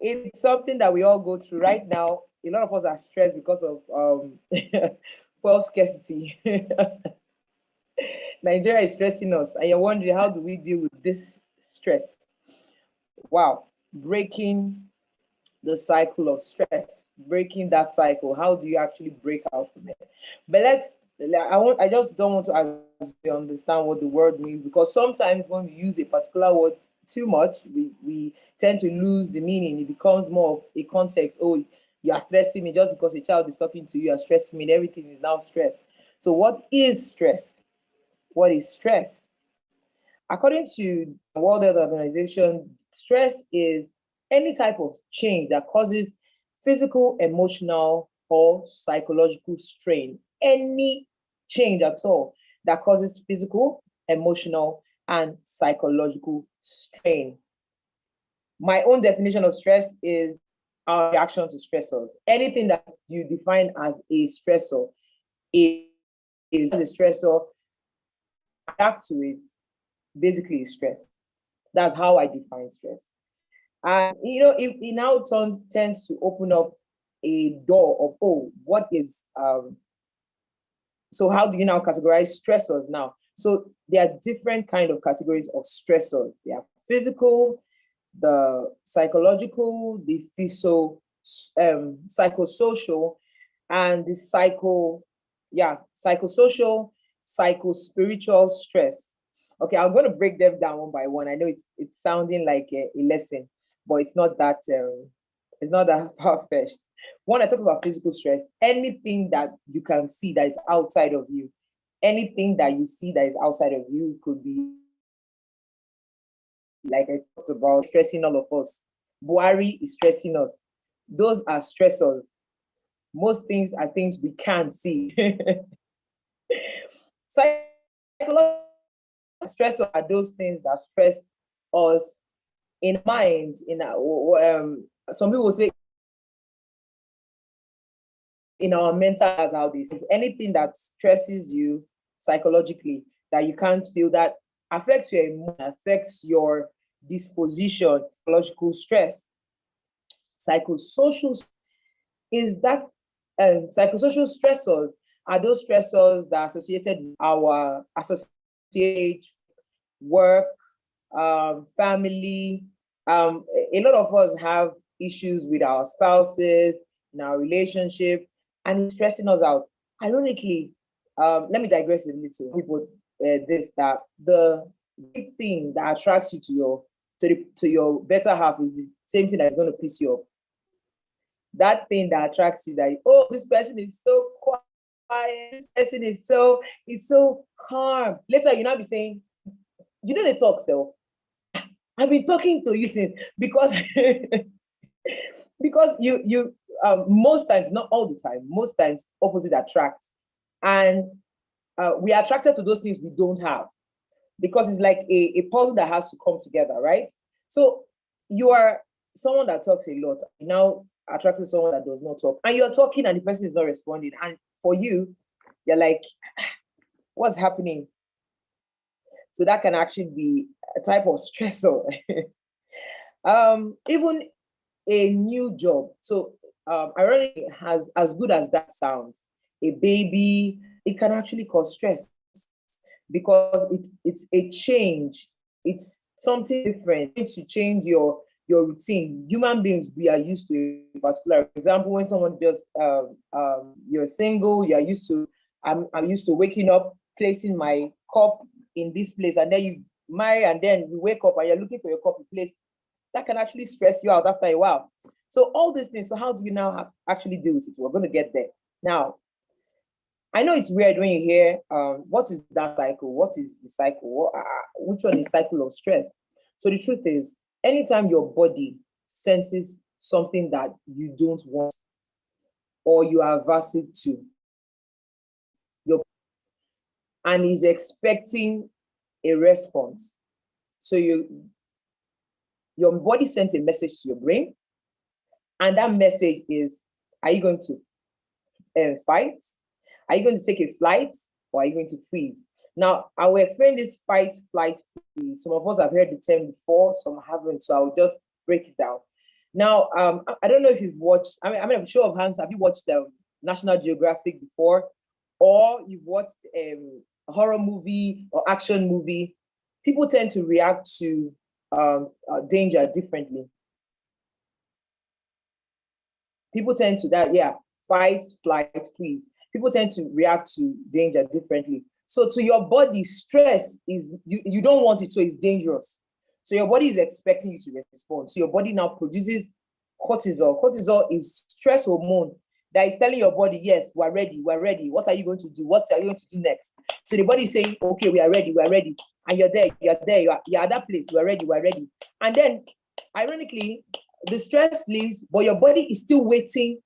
It's something that we all go through right now. A lot of us are stressed because of fuel scarcity. Nigeria is stressing us, and you're wondering, how do we deal with this stress? Wow, breaking the cycle of stress, breaking that cycle. How do you actually break out from it? But I just don't want to ask you understand what the word means, because sometimes when we use a particular word too much, we tend to lose the meaning. It becomes more of a context. Oh, you are stressing me just because a child is talking to you, you are stressing me, and everything is now stress. So what is stress? What is stress? According to the World Health Organization, stress is any type of change that causes physical, emotional, or psychological strain. Any change at all that causes physical, emotional, and psychological strain. My own definition of stress is our reaction to stressors. Anything that you define as a stressor is a stressor, react to it, basically is stress. That's how I define stress. And it now tends to open up a door of, oh, what is so how do you now categorize stressors now? So there are different kind of categories of stressors. They are physical, the psychological, the psychosocial, and the psychosocial, psychospiritual stress. Okay, I'm going to break them down one by one. I know it's sounding like a lesson, but it's not that far-fetched. When I talk about physical stress, anything that you can see that is outside of you, anything that you see that is outside of you could be, like I talked about, stressing all of us. Buhari is stressing us. Those are stressors. Most things are things we can't see. Psychological stressors are those things that stress us in minds. Some people say in our mental health, how this is anything that stresses you psychologically, that you can't feel, that affects your emotion, affects your disposition. Psychological stress. Psychosocial is that psychosocial stressors are those stressors that are associated with our associate work, family. A lot of us have issues with our spouses, in our relationship, and it's stressing us out. Ironically, let me digress a little. People, that the big thing that attracts you to your better half is the same thing that's going to piss you off. That thing that attracts you, that, oh, this person is so quiet, this person is so calm. Later, you now be saying, you know, they talk, so I've been talking to you since, because because you most times, not all the time, most times opposite attracts, and we are attracted to those things we don't have, because it's like a puzzle that has to come together, right? So you are someone that talks a lot, now attracted to someone that does not talk, and you're talking and the person is not responding, and for you, you're like, what's happening? So that can actually be a type of stressor. Even a new job. So ironically, has as good as that sounds, a baby, it can actually cause stress, because it's a change. It's something different. It's to change your routine. Human beings, we are used to a particular example. When someone just you're single, you're used to, I'm used to waking up, placing my cup in this place, and then you marry, and then you wake up and you're looking for your cup in place. That can actually stress you out after a while. So all these things. So how do you now actually deal with it? We're going to get there. Now, I know it's weird when you hear, what is that cycle? What is the cycle? Which one is cycle of stress? So the truth is, anytime your body senses something that you don't want or you are aversive to, and is expecting a response. So your body sends a message to your brain, and that message is, are you going to fight? Are you going to take a flight, or are you going to freeze? Now, I will explain this fight, flight, freeze. Some of us have heard the term before, some haven't, so I'll just break it down. Now, I don't know if you've watched, I'm sure of hands, have you watched National Geographic before? Or you've watched a horror movie or action movie? People tend to react to danger differently. People tend to that, yeah, fight, flight, freeze. People tend to react to danger differently. So to your body, stress is, you don't want it, so it's dangerous. So your body is expecting you to respond. So your body now produces cortisol. Cortisol is stress hormone that is telling your body, yes, we're ready, we're ready. What are you going to do? What are you going to do next? So the body is saying, okay, we are ready, we're ready. And you're there, you're at that place, we're ready, we're ready. And then, ironically, the stress leaves, but your body is still waiting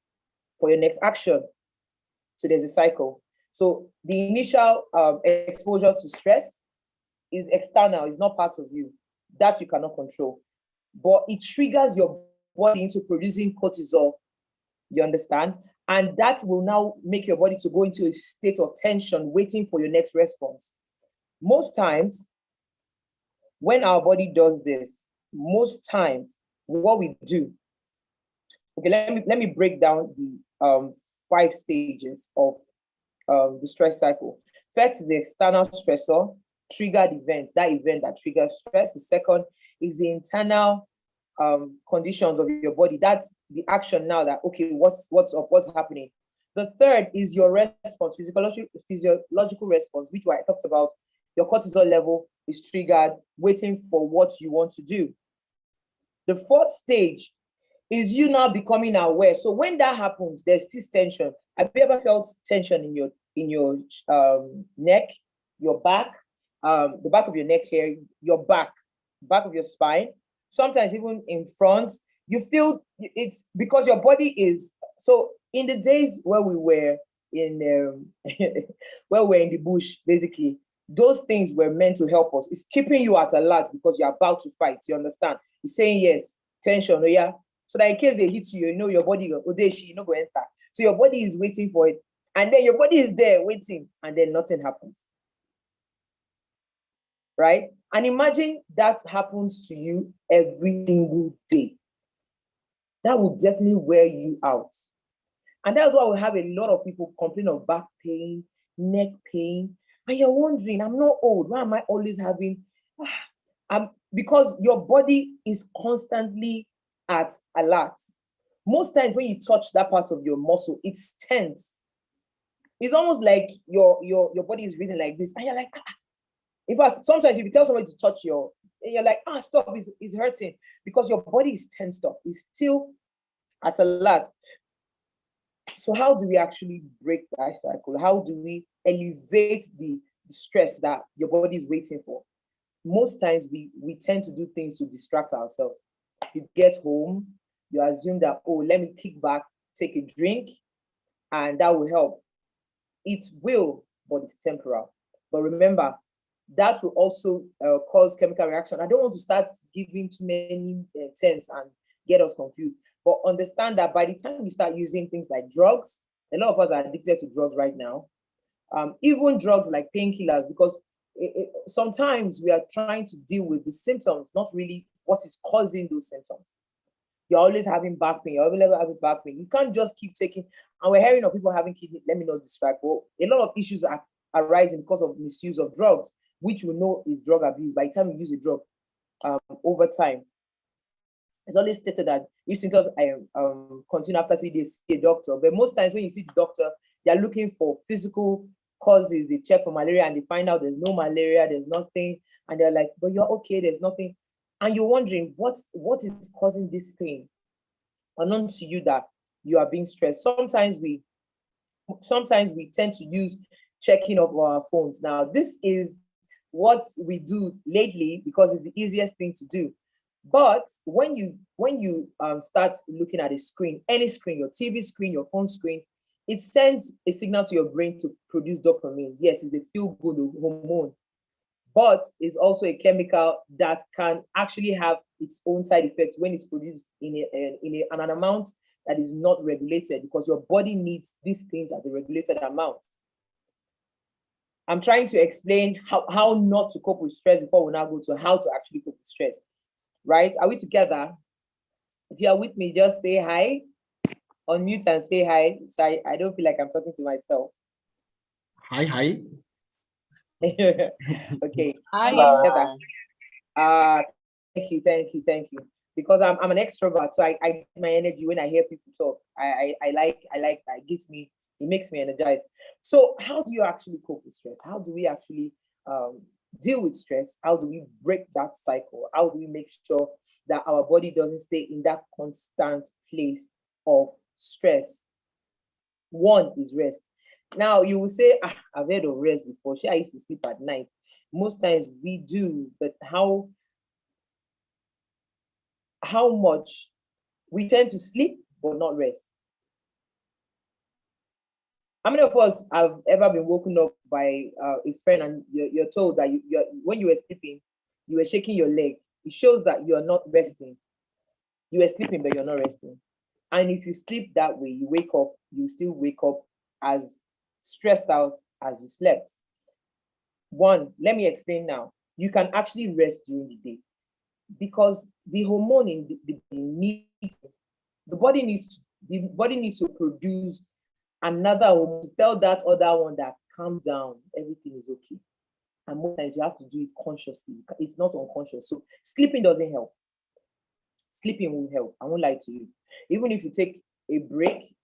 for your next action. So there's a cycle. So the initial exposure to stress is external, it's not part of you. That you cannot control. But it triggers your body into producing cortisol, you understand? And that will now make your body to go into a state of tension, waiting for your next response. Most times, when our body does this, most times, what we do, okay, let me break down the 5 stages of the stress cycle. First is the external stressor, triggered events, that event that triggers stress. The second is the internal conditions of your body. That's the action now that, okay, what's up, what's happening. The third is your response, physiological response, which I talked about. Your cortisol level is triggered, waiting for what you want to do. The fourth stage is you now becoming aware. So when that happens, there's this tension. Have you ever felt tension in your neck, your back, the back of your neck here, your back of your spine, sometimes even in front? You feel it's because your body is, so in the days where we were in where we're in the bush, basically, those things were meant to help us. It's keeping you at alert because you're about to fight. You understand? It's saying yes, tension, oh yeah. So that in case they hit you, you know your body go, oh, you know, go enter. So your body is waiting for it. And then your body is there waiting, and then nothing happens. Right? And imagine that happens to you every single day. That will definitely wear you out. And that's why we have a lot of people complain of back pain, neck pain. And you're wondering, I'm not old. Why am I always having? Because your body is constantly at alert. Most times when you touch that part of your muscle, it's tense. It's almost like your body is breathing like this. And you're like, ah. In fact, sometimes if you tell somebody to touch you're like, stop, it's hurting. Because your body is tensed up. It's still at alert. So how do we actually break that cycle? How do we elevate the stress that your body is waiting for? Most times we tend to do things to distract ourselves. You get home, you assume that, oh, let me kick back, take a drink, and that will help. It will, but it's temporal. But remember, that will also cause chemical reaction. I don't want to start giving too many terms and get us confused. But understand that by the time you start using things like drugs, a lot of us are addicted to drugs right now. Even drugs like painkillers, because sometimes we are trying to deal with the symptoms, not really what is causing those symptoms. You're always having back pain, you're always having back pain. You can't just keep taking, and we're hearing of people having kidney, let me not distract, but a lot of issues are arising because of misuse of drugs, which we know is drug abuse. By the time you use a drug, over time, it's always stated that if symptoms continue after 3 days, see a doctor. But most times when you see the doctor, they're looking for physical causes. They check for malaria and they find out there's no malaria, there's nothing. And they're like, but you're okay, there's nothing. And you're wondering, what is causing this pain? Unknown to you that you are being stressed. Sometimes we tend to use checking of our phones. Now, this is what we do lately because it's the easiest thing to do. But when you start looking at a screen, any screen, your TV screen, your phone screen, it sends a signal to your brain to produce dopamine. Yes, it's a feel-good hormone, but it's also a chemical that can actually have its own side effects when it's produced in an amount that is not regulated, because your body needs these things at the regulated amount. I'm trying to explain how not to cope with stress before we now go to how to actually cope with stress. Right? Are we together? If you are with me, just say hi, unmute and say hi. So I don't feel like I'm talking to myself. Hi, hi. Okay, Hi. we're together. Thank you. Because I'm an extrovert, so I get my energy when I hear people talk. I like that. It makes me energized. So how do you actually cope with stress? How do we actually um, deal with stress? How do we break that cycle? How do we make sure that our body doesn't stay in that constant place of stress? One is rest. Now you will say, I've heard of rest before. I used to sleep at night. Most times we do, but how much we tend to sleep but not rest. How many of us have ever been woken up by a friend and you're told that when you were sleeping, you were shaking your leg? It shows that you're not resting. You were sleeping, but you're not resting. And if you sleep that way, you wake up, you still wake up as stressed out as you slept. One, let me explain now. You can actually rest during the day because the hormone in the body needs to produce another hormone to tell that other one that calm down, everything is okay. And most times you have to do it consciously. It's not unconscious. So sleeping doesn't help. Sleeping will help. I won't lie to you. Even if you take a break,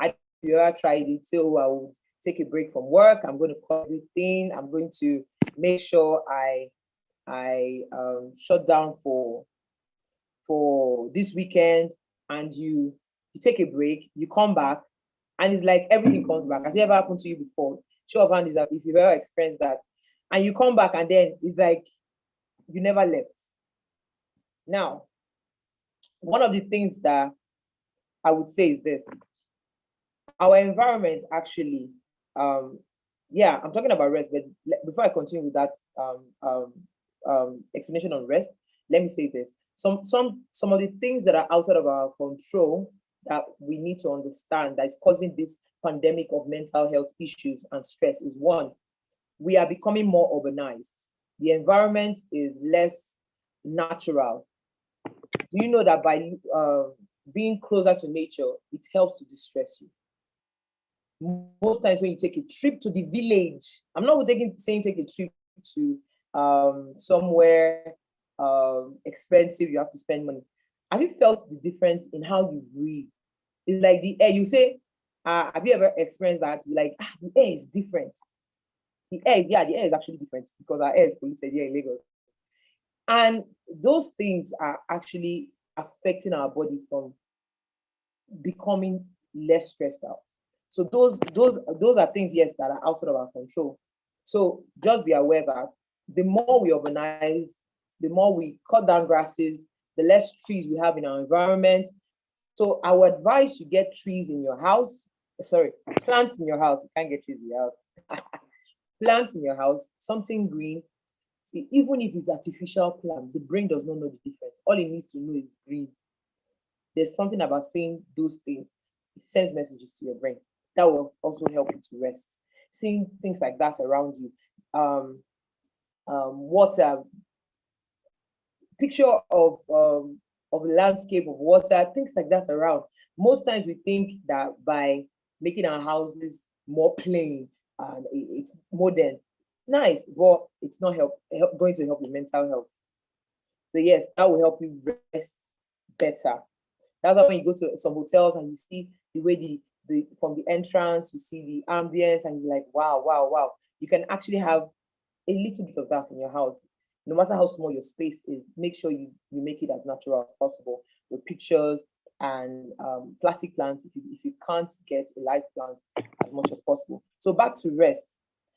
I you ever tried it, say, oh, I will take a break from work. I'm going to call everything. I'm going to make sure I shut down for this weekend, and you take a break, you come back, and it's like everything comes back. Has it ever happened to you before? Show of hand is that if you've ever experienced that, and you come back and then it's like you never left. Now, one of the things that I would say is this: our environment actually, yeah, I'm talking about rest, but before I continue with that explanation on rest, let me say this: some of the things that are outside of our control that we need to understand that is causing this pandemic of mental health issues and stress is one, we are becoming more urbanized. The environment is less natural. Do you know that by being closer to nature, it helps to distress you? Most times when you take a trip to the village, I'm not saying take a trip to somewhere expensive, you have to spend money. Have you felt the difference in how you breathe? It's like the air. You say, have you ever experienced that? You're like, the air is different. The air is actually different because our air is polluted here in Lagos. And those things are actually affecting our body from becoming less stressed out. So those are things, yes, that are outside of our control. So just be aware that the more we urbanize, the more we cut down grasses, the less trees we have in our environment. So I would advise you get trees in your house. Sorry, plants in your house. You can't get trees in your house. Plants in your house, something green. See, even if it's artificial plant, the brain does not know the difference. All it needs to know is green. There's something about saying those things. It sends messages to your brain. That will also help you to rest. Seeing things like that around you. Water, picture of a landscape of water, things like that around. Most times we think that by making our houses more plain and it's modern, nice, but it's not going to help with mental health. So yes, that will help you rest better. That's why when you go to some hotels and you see the way the from the entrance, you see the ambience, and you're like, wow, wow, wow. You can actually have a little bit of that in your house. No matter how small your space is, make sure you make it as natural as possible with pictures and plastic plants if you can't get a live plant as much as possible. So back to rest.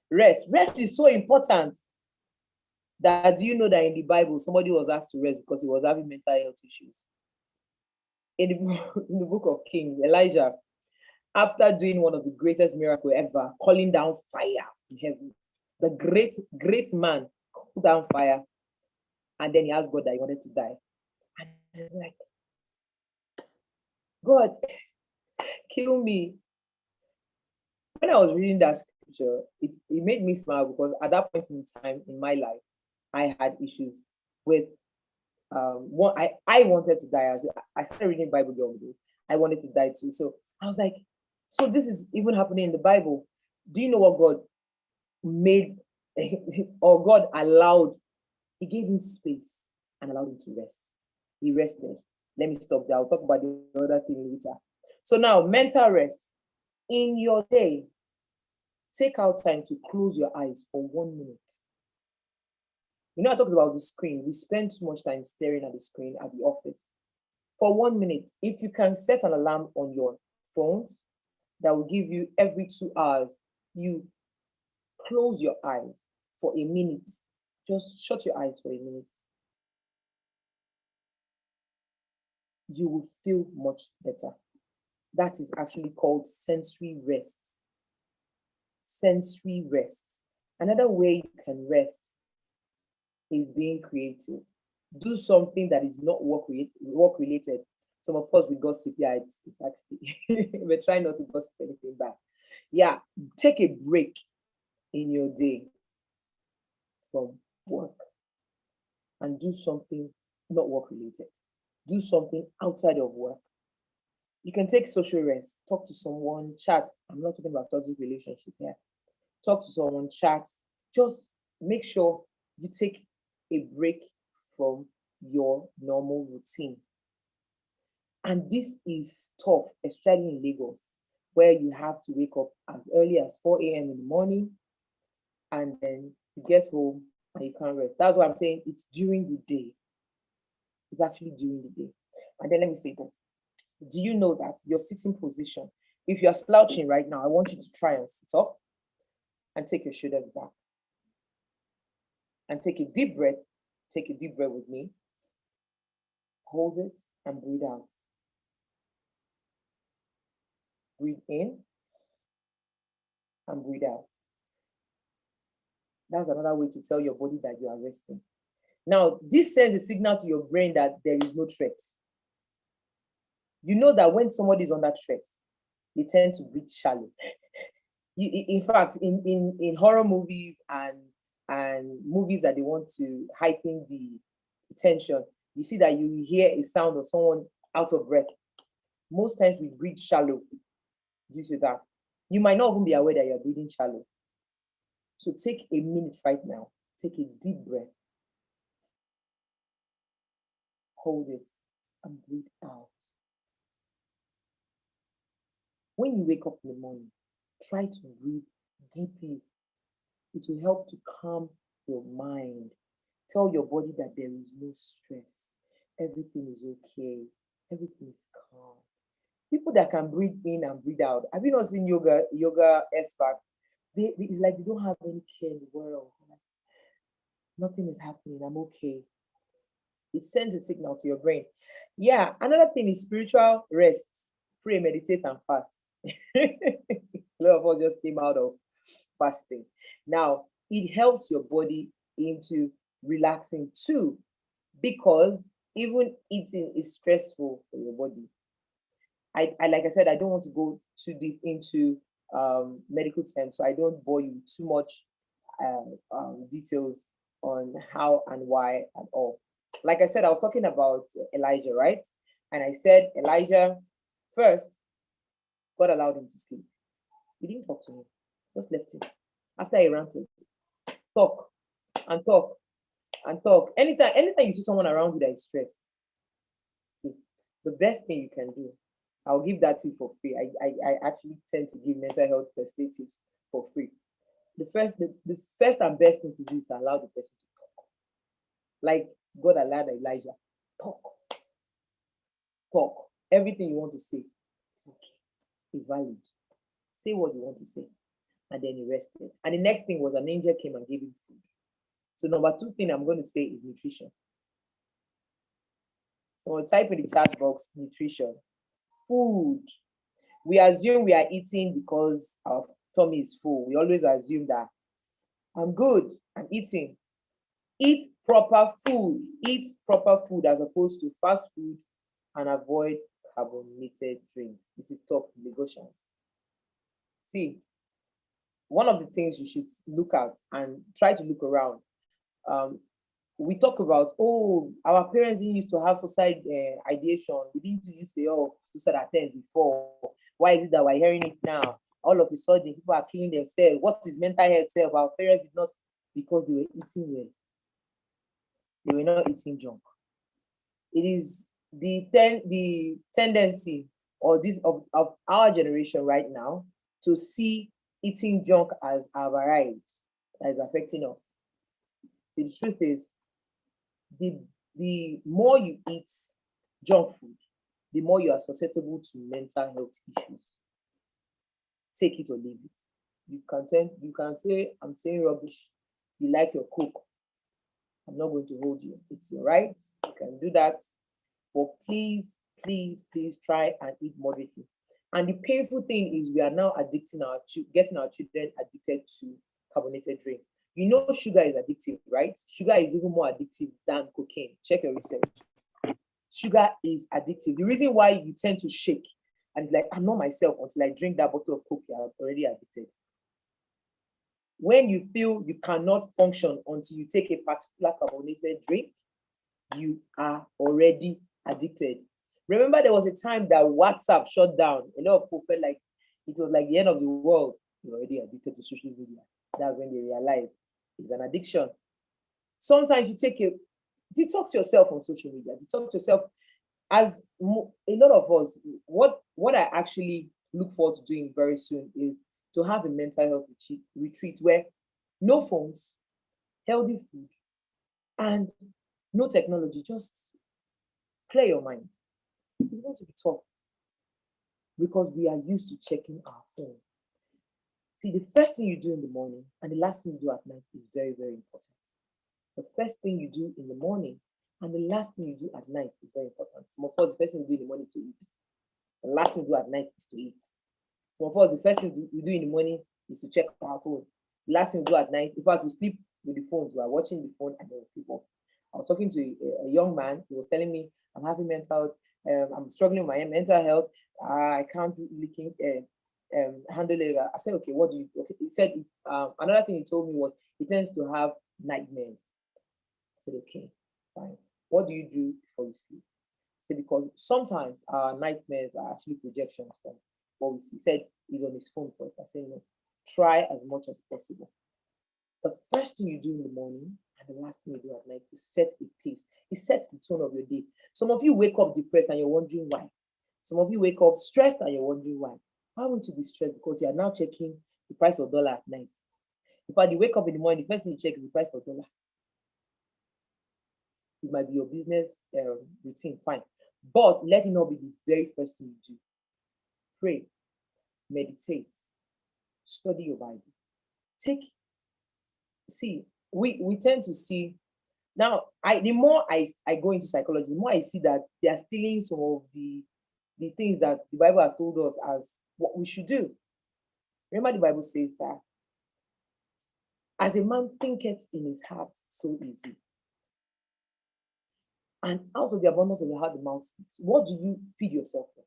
Rest is so important. That do you know that in the Bible somebody was asked to rest because he was having mental health issues? In the book of Kings, Elijah, after doing one of the greatest miracles ever, calling down fire in heaven, the great man called down fire, and then he asked God that he wanted to die. And he's like, God, kill me. When I was reading that scripture, it made me smile because at that point in time in my life, I had issues with I wanted to die. I started reading Bible the other day. I wanted to die too. So I was like, so this is even happening in the Bible. Do you know what God made or God allowed? He gave him space and allowed him to rest. He rested. Let me stop there. I'll talk about the other thing later. So now, mental rest. In your day, take out time to close your eyes for 1 minute. You know, I talked about the screen. We spend too much time staring at the screen at the office. For 1 minute, if you can set an alarm on your phones that will give you every 2 hours, you close your eyes for a minute. Just shut your eyes for a minute. You will feel much better. That is actually called sensory rest. Sensory rest. Another way you can rest is being creative. Do something that is not work related. Some of us we gossip. Yeah, it's actually we're trying not to gossip anything back. Yeah, take a break in your day from work and do something not work related. Do something outside of work. You can take social rest, talk to someone, chat. I'm not talking about toxic relationship here. Talk to someone, chat. Just make sure you take a break from your normal routine. And this is tough, especially in Lagos, where you have to wake up as early as 4 a.m. in the morning and then you get home and you can't rest. That's why I'm saying it's during the day. It's actually during the day. And then let me say this. Do you know that your sitting position, if you're slouching right now, I want you to try and sit up and take your shoulders back and take a deep breath. Take a deep breath with me. Hold it and breathe out. Breathe in and breathe out. That's another way to tell your body that you are resting. Now, this sends a signal to your brain that there is no threat. You know that when somebody is under threat, they tend to breathe shallow. In fact, in horror movies and movies that they want to heighten the tension, you see that you hear a sound of someone out of breath. Most times we breathe shallow due to that. You might not even be aware that you're breathing shallow. So take a minute right now. Take a deep breath. Hold it and breathe out. When you wake up in the morning, try to breathe deeply. It will help to calm your mind. Tell your body that there is no stress. Everything is okay. Everything is calm. People that can breathe in and breathe out. Have you not seen yoga expert? It's like they don't have any care in the world. Nothing is happening. I'm okay. It sends a signal to your brain. Yeah, another thing is spiritual rest. Pray, meditate, and fast. A lot of us just came out of fasting. Now, it helps your body into relaxing too, because even eating is stressful for your body. I like I said, I don't want to go too deep into medical terms, so I don't bore you too much details on how and why and all. Like I said, I was talking about Elijah, right? And I said Elijah first, God allowed him to sleep. He didn't talk to him, just left him. After he ranted, talk and talk and talk. Anytime you see someone around you that is stressed, see, the best thing you can do, I'll give that tip for free. I actually tend to give mental health first aid tips for free. The first and best thing to do is allow the person to talk. Like God allowed Elijah, talk. Talk. Everything you want to say, it's okay. It's valid. Say what you want to say. And then he rested. And the next thing was an angel came and gave him food. So number 2 thing I'm going to say is nutrition. So I'll type in the chat box, nutrition. Food. We assume we are eating because our tummy is full. We always assume that I'm good, I'm eating. Eat proper food. Eat proper food as opposed to fast food and avoid carbonated drinks. This is top Lagosians. See, one of the things you should look at and try to look around. we talk about, oh, our parents didn't used to have suicide ideation. We didn't used to say, oh, suicide attempt before. Why is it that we're hearing it now? All of a sudden, people are killing themselves. What is mental health self? Our parents did not, because they were eating well. They were not eating junk. It is the tendency or this of our generation right now to see eating junk as our right that is affecting us. So the truth is, the more you eat junk food, the more you are susceptible to mental health issues. Take it or leave it. You can say, I'm saying rubbish. You like your Coke. I'm not going to hold you. It's your right. You can do that. But please, please, please try and eat moderately. And the painful thing is we are now getting our children addicted to carbonated drinks. You know sugar is addictive, right? Sugar is even more addictive than cocaine. Check your research. Sugar is addictive. The reason why you tend to shake and it's like, I'm not myself until I drink that bottle of Coke, you're already addicted. When you feel you cannot function until you take a particular carbonated drink, you are already addicted. Remember, there was a time that WhatsApp shut down. A lot of people felt like it was like the end of the world. You're already addicted to social media. That's when they realized it's an addiction. Sometimes you detox yourself on social media. Detox yourself. As a lot of us, what I actually look forward to doing very soon is to have a mental health retreat where no phones, healthy food, and no technology. Just clear your mind. It's going to be tough because we are used to checking our phone. See, the first thing you do in the morning and the last thing you do at night is very, very important. The first thing you do in the morning and the last thing you do at night is very important. Some of us, the first thing you do in the morning is to eat. The last thing you do at night is to eat. Some of us, the first thing we do in the morning is to check our phone. The last thing we do at night, in fact, we sleep with the phone. We are watching the phone and then we sleep off. I was talking to a young man. He was telling me, I'm having I'm struggling with my mental health. I can't really handle it. I said, okay, what do you? Okay. He said another thing he told me was he tends to have nightmares. I said, okay, fine. What do you do before you sleep? I said, because sometimes our nightmares are actually projections from what we see. He said he's on his phone first. I said, no, try as much as possible. The first thing you do in the morning and the last thing you do at night is set a pace. It sets the tone of your day. Some of you wake up depressed and you're wondering why. Some of you wake up stressed and you're wondering why. Why won't you be stressed? Because you are now checking the price of dollar at night. In fact, you wake up in the morning, the first thing you check is the price of dollar. It might be your business routine, fine. But let it not be the very first thing you do. Pray, meditate, study your Bible. We tend to see now. The more I go into psychology, the more I see that they are stealing some of the things that the Bible has told us as what we should do. Remember, the Bible says that as a man thinketh in his heart, so is he. And out of the abundance of the heart, the mouth speaks. What do you feed yourself with?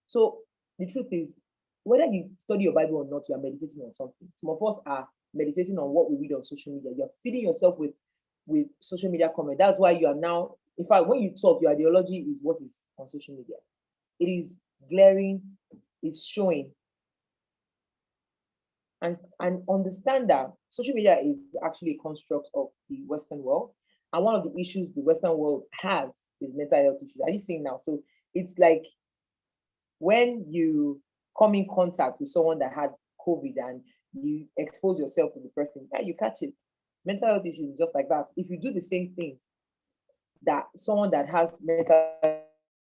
So the truth is, whether you study your Bible or not, you are meditating on something. Some of us are meditating on what we read on social media. You're feeding yourself with social media comment. That's why you are now, in fact, when you talk, your ideology is what is on social media. It is glaring, it's showing. And understand that social media is actually a construct of the Western world. And one of the issues the Western world has is mental health issues. Are you seeing now? So it's like when you come in contact with someone that had COVID and you expose yourself to the person, you catch it. Mental health issues is just like that. If you do the same thing that someone that has mental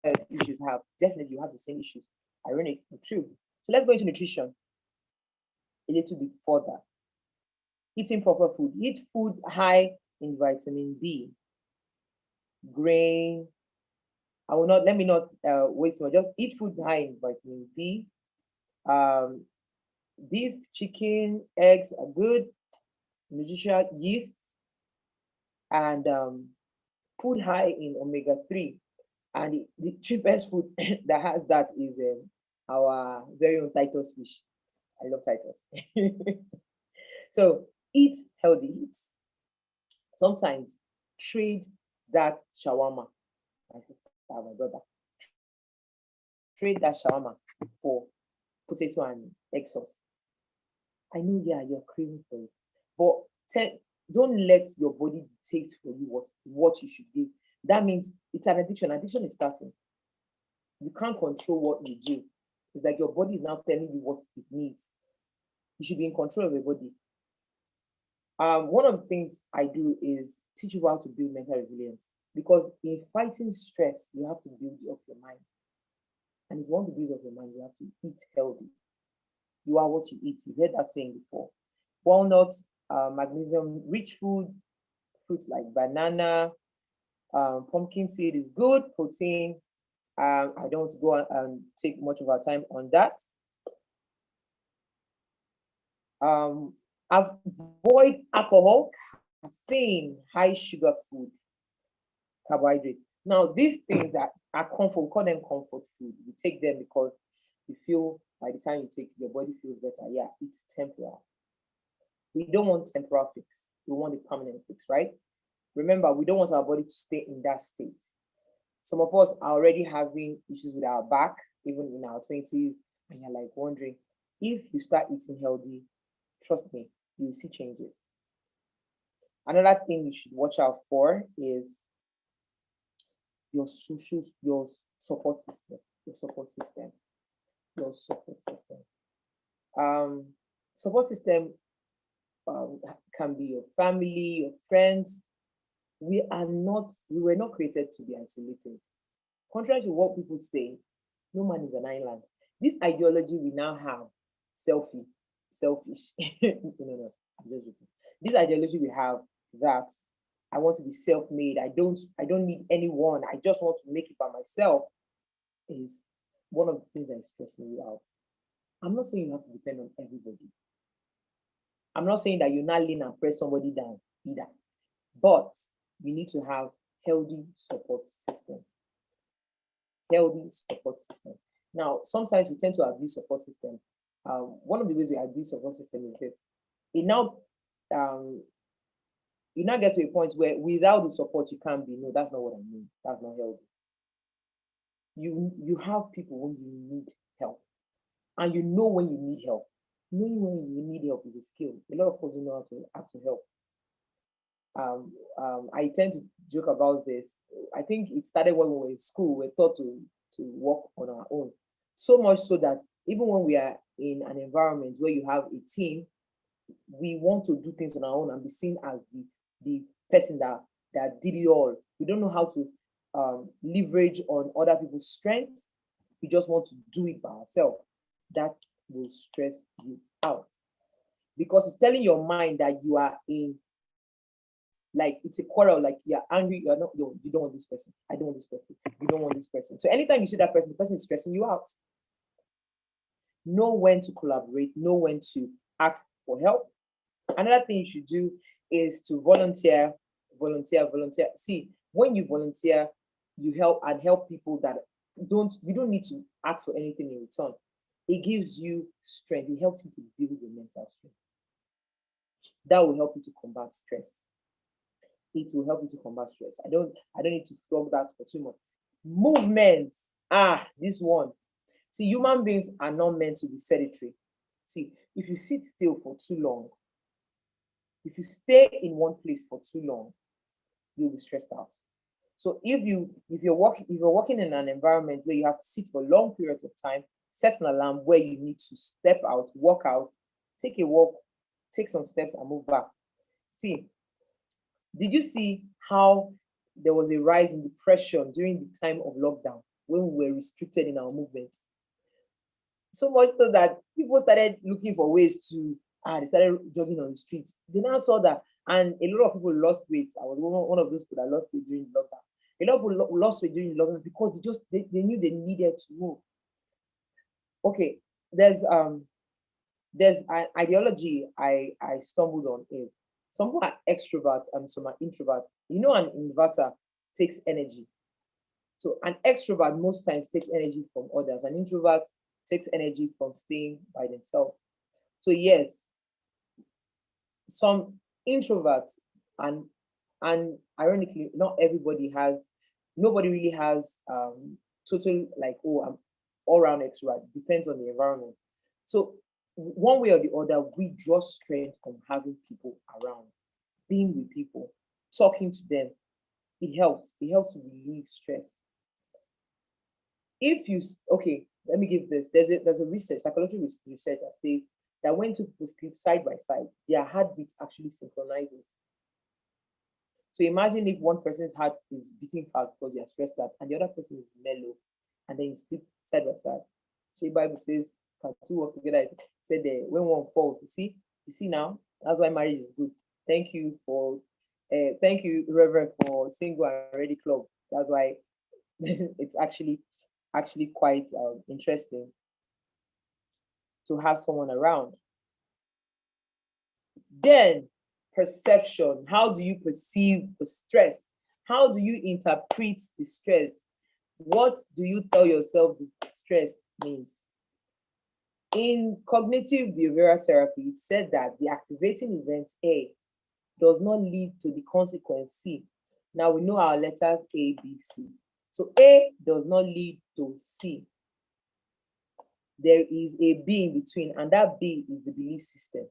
health issues have, definitely you have the same issues. Ironic, but true. So let's go into nutrition a little bit further. Eating proper food. Eat food high in vitamin B, grain. Let me not waste more. Just eat food high in vitamin B. Beef, chicken, eggs are good. Nutritional yeast and food high in omega-3. And the cheapest food that has that is our very own Titus fish. I love Titus. So eat healthy. Sometimes trade that shawarma, my sister, my brother, trade that shawarma for potato and egg sauce. I know, yeah, you're craving for it, but don't let your body dictate for you what you should give. That means it's an addiction. Addiction is starting. You can't control what you do. It's like your body is now telling you what it needs. You should be in control of your body. One of the things I do is teach you how to build mental resilience, because in fighting stress, you have to build up your mind. And if you want to build up your mind, you have to eat healthy. You are what you eat. You've heard that saying before. Walnuts, magnesium rich food, fruits like banana, pumpkin seed is good, protein. I don't want to go and take much of our time on that. Avoid alcohol, caffeine, high sugar food, carbohydrates. Now, these things that are comfort, we call them comfort food. We take them because you feel by the time you take, your body feels better. Yeah, it's temporal. We don't want temporal fix. We want a permanent fix, right? Remember, we don't want our body to stay in that state. Some of us are already having issues with our back, even in our 20s, and you're like wondering, if you start eating healthy, trust me, you will see changes. Another thing you should watch out for is your support system, your support system, your support system. Support system can be your family, your friends. We were not created to be isolated. Contrary to what people say, no man is an island. This ideology we now have, selfish. No, I'm just joking. This ideology we have that I want to be self-made. I don't need anyone. I just want to make it by myself is one of the things that is stressing you out. I'm not saying you have to depend on everybody. I'm not saying that you're not lean and press somebody down either. But you need to have healthy support system. Healthy support system. Now, sometimes we tend to abuse support system. One of the ways we abuse support system is this. It now you now get to a point where without the support you can't be. No, that's not what I mean. That's not healthy. You have people when you need help, and you know when you need help. Knowing when you need help is a skill. A lot of us don't know how to help. I tend to joke about this. I think it started when we were in school. We're taught to work on our own. So much so that even when we are in an environment where you have a team, we want to do things on our own and be seen as the person that did it all. We don't know how to leverage on other people's strengths. We just want to do it by ourselves. That will stress you out, because it's telling your mind that you are in, like, it's a quarrel, like you're angry, you're not, you don't want this person, I don't want this person, you don't want this person. So anytime you see that person, the person is stressing you out. Know when to collaborate, know when to ask for help. Another thing you should do is to volunteer. See, when you volunteer, you help people that you don't need to ask for anything in return. It gives you strength. It helps you to build your mental strength. That will help you to combat stress. It will help you to combat stress. I don't need to flog that for too much. Movement. This one. See, human beings are not meant to be sedentary. See, if you sit still for too long, if you stay in one place for too long, you'll be stressed out. So if you're working in an environment where you have to sit for long periods of time, set an alarm where you need to step out, walk out, take a walk, take some steps and move back. See, did you see how there was a rise in depression during the time of lockdown when we were restricted in our movements? So much so that people started looking for ways to, they started jogging on the streets. They now saw that, and a lot of people lost weight. I was one of those people that lost weight during the lockdown. A lot of people lost weight during the lockdown because they knew they needed to move. Okay, there's an ideology I stumbled on is some people are extroverts and some are introverts. You know, an inverter takes energy. So an extrovert most times takes energy from others. An introvert takes energy from staying by themselves. So yes, some introverts and And ironically, nobody really has total like, oh, I'm all round extrovert. Depends on the environment. So one way or the other, we draw strength from having people around, being with people, talking to them. It helps. It helps to relieve stress. If you okay, let me give this. There's a research, research that says that when two people sleep side by side, their heartbeat actually synchronizes. So imagine if one person's heart is beating fast because they are stressed out, and the other person is mellow, and then you sleep side by side. The Bible says, "Can two work together?" It said that when one falls, you see now. That's why marriage is good. Thank you, Reverend, for single and ready club. That's why it's actually quite interesting to have someone around. Then perception. How do you perceive the stress? How do you interpret the stress? What do you tell yourself the stress means? In cognitive behavioral therapy, it said that the activating event A does not lead to the consequence C. Now we know our letters A, B, C. So A does not lead to C. There is a B in between, and that B is the belief system.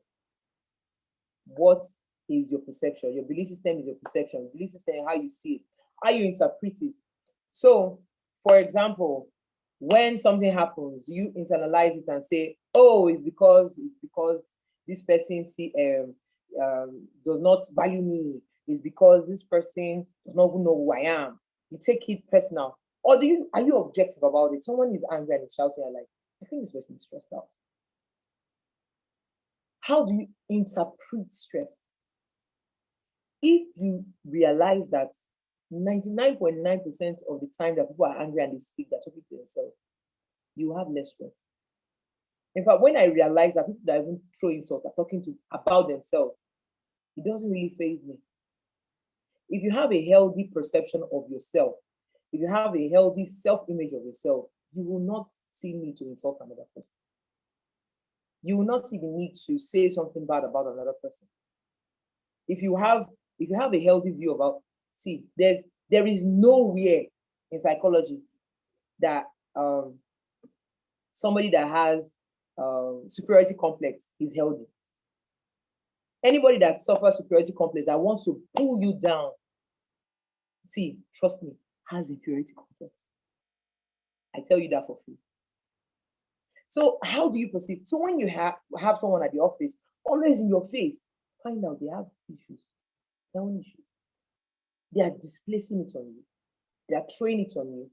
What is your perception? Your belief system is your perception. Your belief system is how you see it, how you interpret it. So, for example, when something happens, you internalize it and say, "Oh, it's because this person does not value me. It's because this person does not even know who I am." You take it personal, or are you objective about it? Someone is angry and is shouting, and like, I think this person is stressed out. How do you interpret stress? If you realize that 99.9% of the time that people are angry and they speak, they're talking to themselves, you have less stress. In fact, when I realize that people that even throw insults are talking to about themselves, it doesn't really faze me. If you have a healthy perception of yourself, if you have a healthy self-image of yourself, you will not see need to insult another person. You will not see the need to say something bad about another person. If you have a healthy view about, there is nowhere in psychology that somebody that has superiority complex is healthy. Anybody that suffers superiority complex that wants to pull you down, trust me, has inferiority complex. I tell you that for free. So how do you perceive? So when you have someone at the office always in your face, find out they have issues, their own issues. They are displacing it on you. They are throwing it on you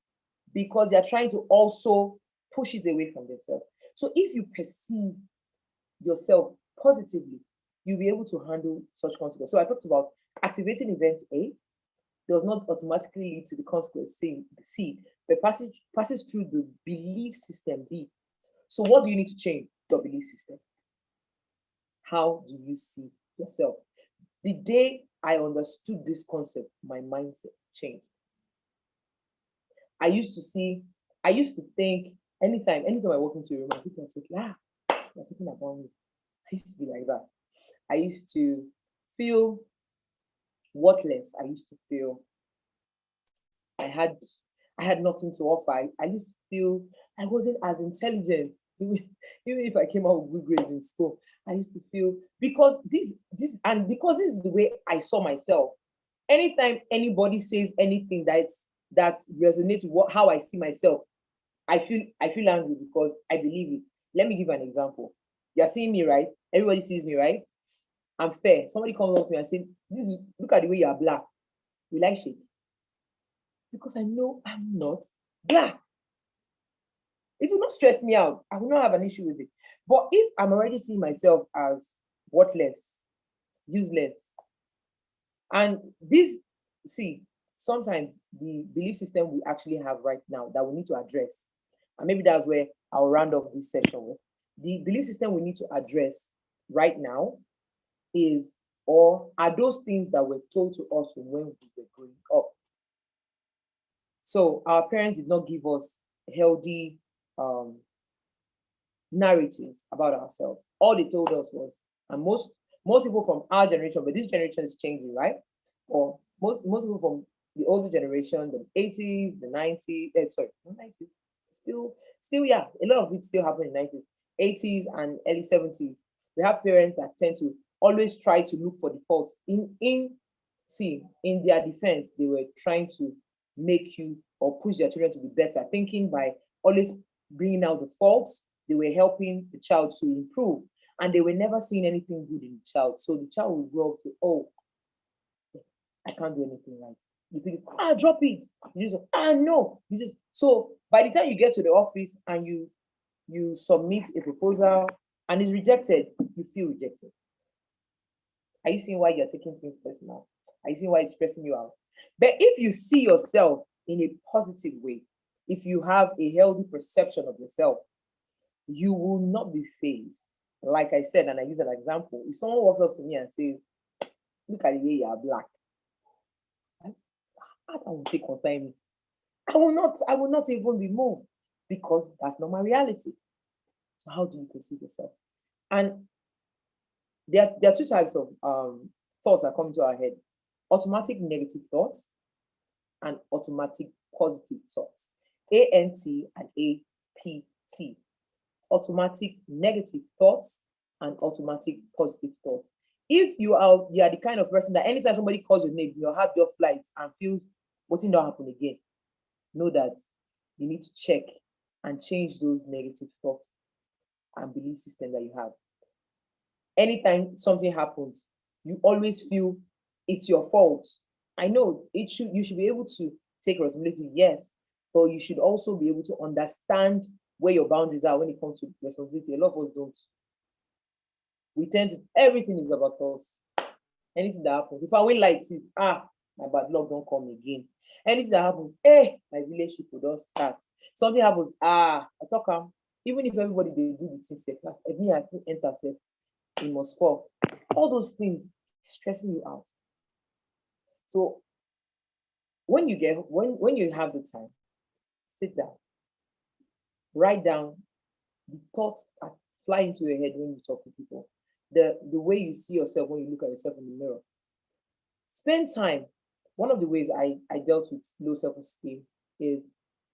because they are trying to also push it away from themselves. So if you perceive yourself positively, you'll be able to handle such consequences. So I talked about activating event A does not automatically lead to the consequence C, but passes through the belief system B. So what do you need to change? Your belief system. How do you see yourself? The day I understood this concept, my mindset changed. I used to think anytime I walk into a room, people are talking, they're talking about me. I used to be like that. I used to feel worthless. I used to feel I had nothing to offer. I used to feel I wasn't as intelligent. Even if I came out with good grades in school, I used to feel because this is the way I saw myself. Anytime anybody says anything that resonates with how I see myself, I feel angry because I believe it. Let me give an example. You're seeing me, right? Everybody sees me, right? I'm fair. Somebody comes up to me and says, look at the way you are black. Will I shake? Because I know I'm not black. It will not stress me out. I will not have an issue with it. But if I'm already seeing myself as worthless, useless, and sometimes the belief system we actually have right now that we need to address, and maybe that's where I'll round off this session with. The belief system we need to address right now are those things that were told to us when we were growing up. So our parents did not give us healthy narratives about ourselves. All they told us was, and most people from our generation, but this generation is changing, right? Or most people from the older generation, the 80s, the 90s, sorry, not 90s, yeah, a lot of it still happened in 90s, 80s, and early 70s. We have parents that tend to always try to look for the faults in their defense. They were trying to make you or push their children to be better, thinking by always bringing out the faults, they were helping the child to improve, and they were never seeing anything good in the child. So the child will grow up to, oh, I can't do anything right. You think, drop it. You just, no. You just, so by the time you get to the office and you submit a proposal and it's rejected, you feel rejected. Are you seeing why you're taking things personal? Are you seeing why it's stressing you out? But if you see yourself in a positive way, if you have a healthy perception of yourself, you will not be fazed. Like I said, and I use an example, if someone walks up to me and says, look at the way you are black, I will take concern me. I will not even be moved because that's not my reality. So how do you perceive yourself? And there are two types of thoughts that come to our head: automatic negative thoughts and automatic positive thoughts. ANT and APT. Automatic negative thoughts and automatic positive thoughts. If you are the kind of person that anytime somebody calls your name, your heart just flies and feels what did not happen again, know that you need to check and change those negative thoughts and belief system that you have. Anytime something happens, you always feel it's your fault. I know you should be able to take responsibility, yes, but you should also be able to understand where your boundaries are when it comes to responsibility. A lot of us don't. We tend to, everything is about us. Anything that happens, if I win like this, my bad luck don't come again. Anything that happens, my relationship will don't start. Something happens, I talk even if everybody they do the thing safe, plus me I think enter safe, it must fall. All those things stressing you out. So when you have the time, sit down, write down the thoughts that fly into your head when you talk to people, the way you see yourself when you look at yourself in the mirror. Spend time. One of the ways I dealt with low self-esteem is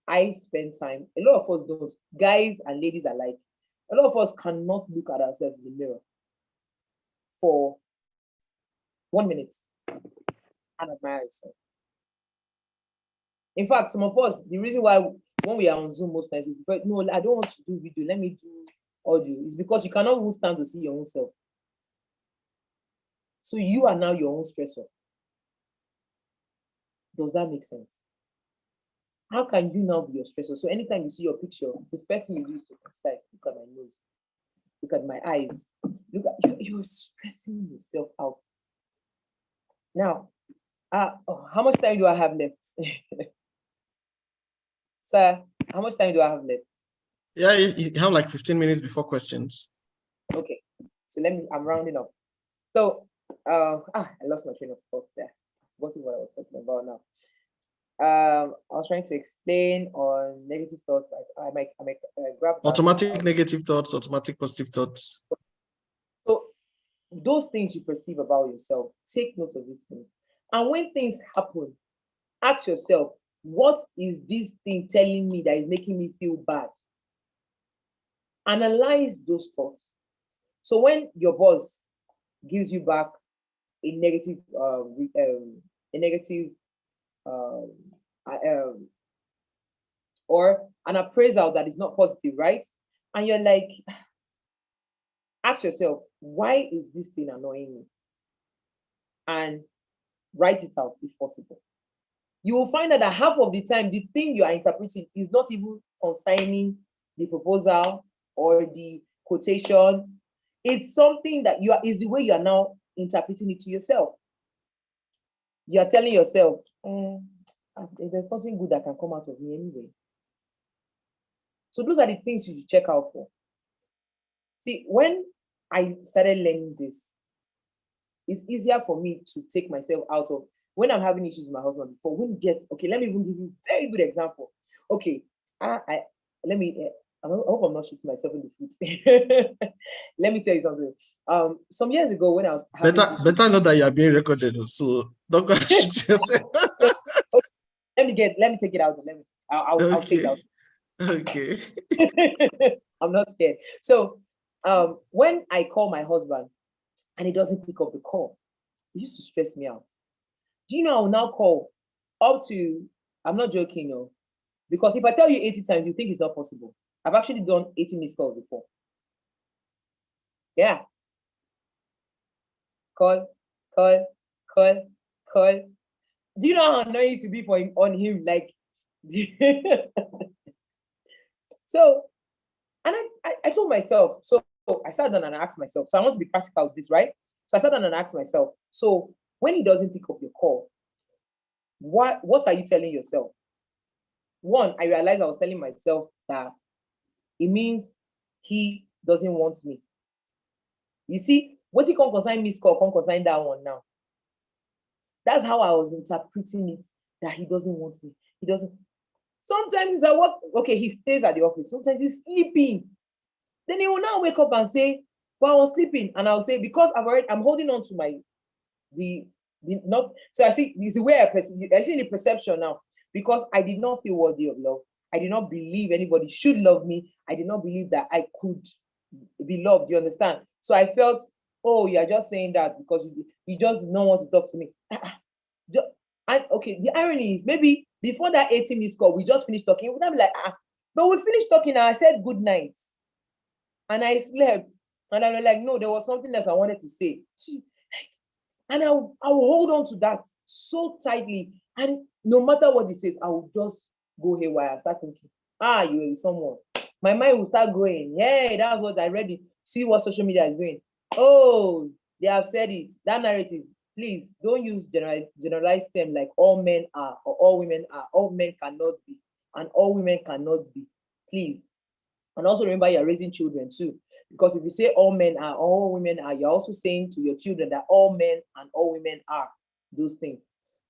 I spend time. A lot of us don't, guys and ladies alike. A lot of us cannot look at ourselves in the mirror for 1 minute and admire ourselves. In fact, some of us, the reason why when we are on Zoom most times, but no, I don't want to do video, let me do audio, is because you cannot even stand to see your own self. So you are now your own stressor. Does that make sense? How can you now be your stressor? So anytime you see your picture, the first thing you do is to decide, look at my nose, look at my eyes, look at you're stressing yourself out. Now, how much time do I have left? Sir, how much time do I have left? Yeah, you have like 15 minutes before questions. Okay, so I'm rounding up. So, I lost my train of thought there. What is what I was talking about now? I was trying to explain on negative thoughts. Like I might grab automatic negative thoughts, automatic positive thoughts. So those things you perceive about yourself, take note of these things. And when things happen, ask yourself, what is this thing telling me that is making me feel bad? Analyze those thoughts. So when your boss gives you back a negative, or an appraisal that is not positive, right? And you're like, ask yourself, why is this thing annoying me? And write it out if possible. You will find out that half of the time, the thing you are interpreting is not even concerning the proposal or the quotation. It's something that is the way you are now interpreting it to yourself. You are telling yourself, there's nothing good that can come out of me anyway. So those are the things you should check out for. See, when I started learning this, it's easier for me to take myself out of when I'm having issues with my husband. Before when it gets okay, let me even give you a very good example. Okay, I hope I'm not shooting myself in the foot. Let me tell you something. Some years ago when I was having this, Better know that you are being recorded, so don't go shoot yourself. let me take it out. I'll take it out. Okay. I'm not scared. So when I call my husband and he doesn't pick up the call, it used to stress me out. Do you know I'll now call up to, I'm not joking, no, because if I tell you 80 times, you think it's not possible. I've actually done 80 missed calls before. Yeah. Call. Do you know how annoying it to be for him on him? Like, so, and I told myself, so I sat down and I asked myself, so I want to be practical with this, right? So I sat down and asked myself, so when he doesn't pick up your call, what are you telling yourself? One, I realized I was telling myself that it means he doesn't want me. You see, what he can't consign me score, can't consign that one now. That's how I was interpreting it, that he doesn't want me. He doesn't. Sometimes he's at work, okay, he stays at the office. Sometimes he's sleeping. Then he will now wake up and say, well, I was sleeping. And I'll say, because I'm holding on to my, not, so I see, this is where I see the perception now, because I did not feel worthy of love. I did not believe anybody should love me. I did not believe that I could be loved, you understand? So I felt, oh, you're just saying that because you just don't want to talk to me. And okay, the irony is maybe before that 80 missed call, we just finished talking. We'd be like, but we finished talking and I said good night. And I slept. And I was like, no, there was something else I wanted to say. And I will hold on to that so tightly. And no matter what he says, I will just go haywire. I start thinking, you will be someone. My mind will start going, yeah, that's what I read. See what social media is doing. Oh, they have said it. That narrative. Please don't use generalized term like all men are or all women are. All men cannot be, and all women cannot be. Please. And also remember, you're raising children too. Because if you say all men are, all women are, you're also saying to your children that all men and all women are those things.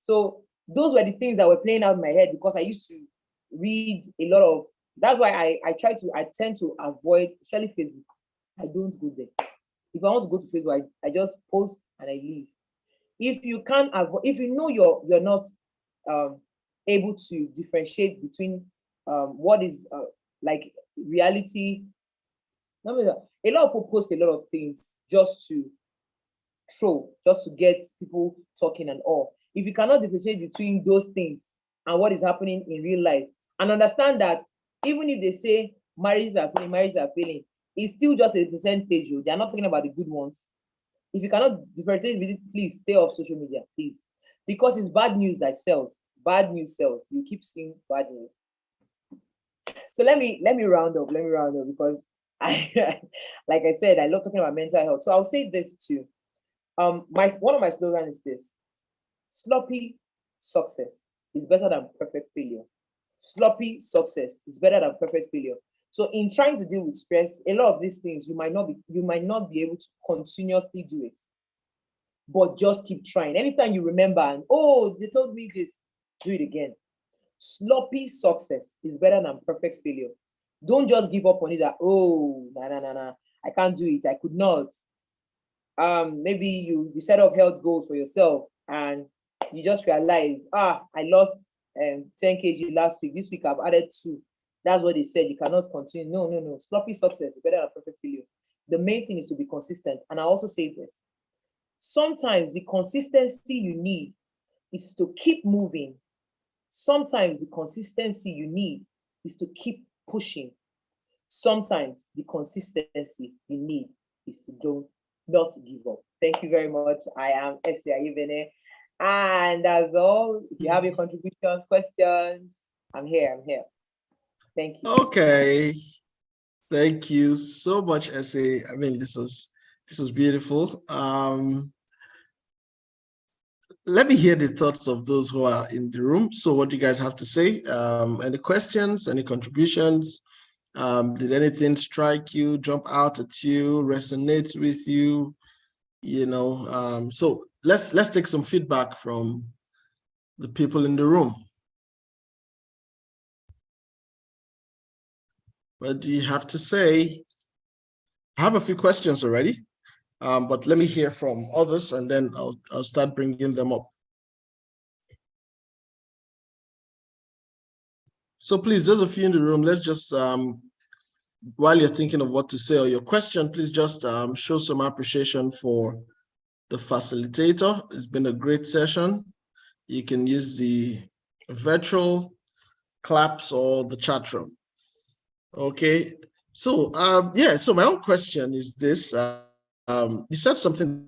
So those were the things that were playing out in my head because I used to read a lot of, that's why I tend to avoid, especially Facebook. I don't go there. If I want to go to Facebook, I just post and I leave. If you can't avoid, if you know you're not able to differentiate between what is like reality. A lot of people post a lot of things just to get people talking and all. If you cannot differentiate between those things and what is happening in real life, and understand that even if they say marriages are failing, it's still just a percentage. They are not talking about the good ones. If you cannot differentiate with it, please stay off social media, please. Because it's bad news that sells. Bad news sells. You keep seeing bad news. So let me round up because I like I said, I love talking about mental health. So I'll say this too. One of my slogans is this: sloppy success is better than perfect failure. Sloppy success is better than perfect failure. So in trying to deal with stress, a lot of these things you might not be able to continuously do it, but just keep trying. Anytime you remember and they told me this, do it again. Sloppy success is better than perfect failure. Don't just give up on it that, nah, I can't do it. I could not. Maybe you set up health goals for yourself and you just realize, I lost 10 kg last week. This week I've added 2. That's what they said. You cannot continue. No. Sloppy success is better than perfect failure. The main thing is to be consistent. And I also say this. Sometimes the consistency you need is to keep moving. Sometimes the consistency you need is to keep pushing. Sometimes the consistency you need is to not give up. Thank you very much. I am Essie Ayibene. And as all, if you have your contributions, questions, I'm here. Thank you. Okay. Thank you so much, Essie. I mean, this was beautiful. Let me hear the thoughts of those who are in the room. So what do you guys have to say? Any questions, any contributions? Did anything strike you, jump out at you, resonate with you? So let's take some feedback from the people in the room. What do you have to say? I have a few questions already. But let me hear from others, and then I'll start bringing them up. So please, those of you in the room, let's just, while you're thinking of what to say or your question, please just show some appreciation for the facilitator. It's been a great session. You can use the virtual claps or the chat room. Okay, so yeah, so my own question is this. You said something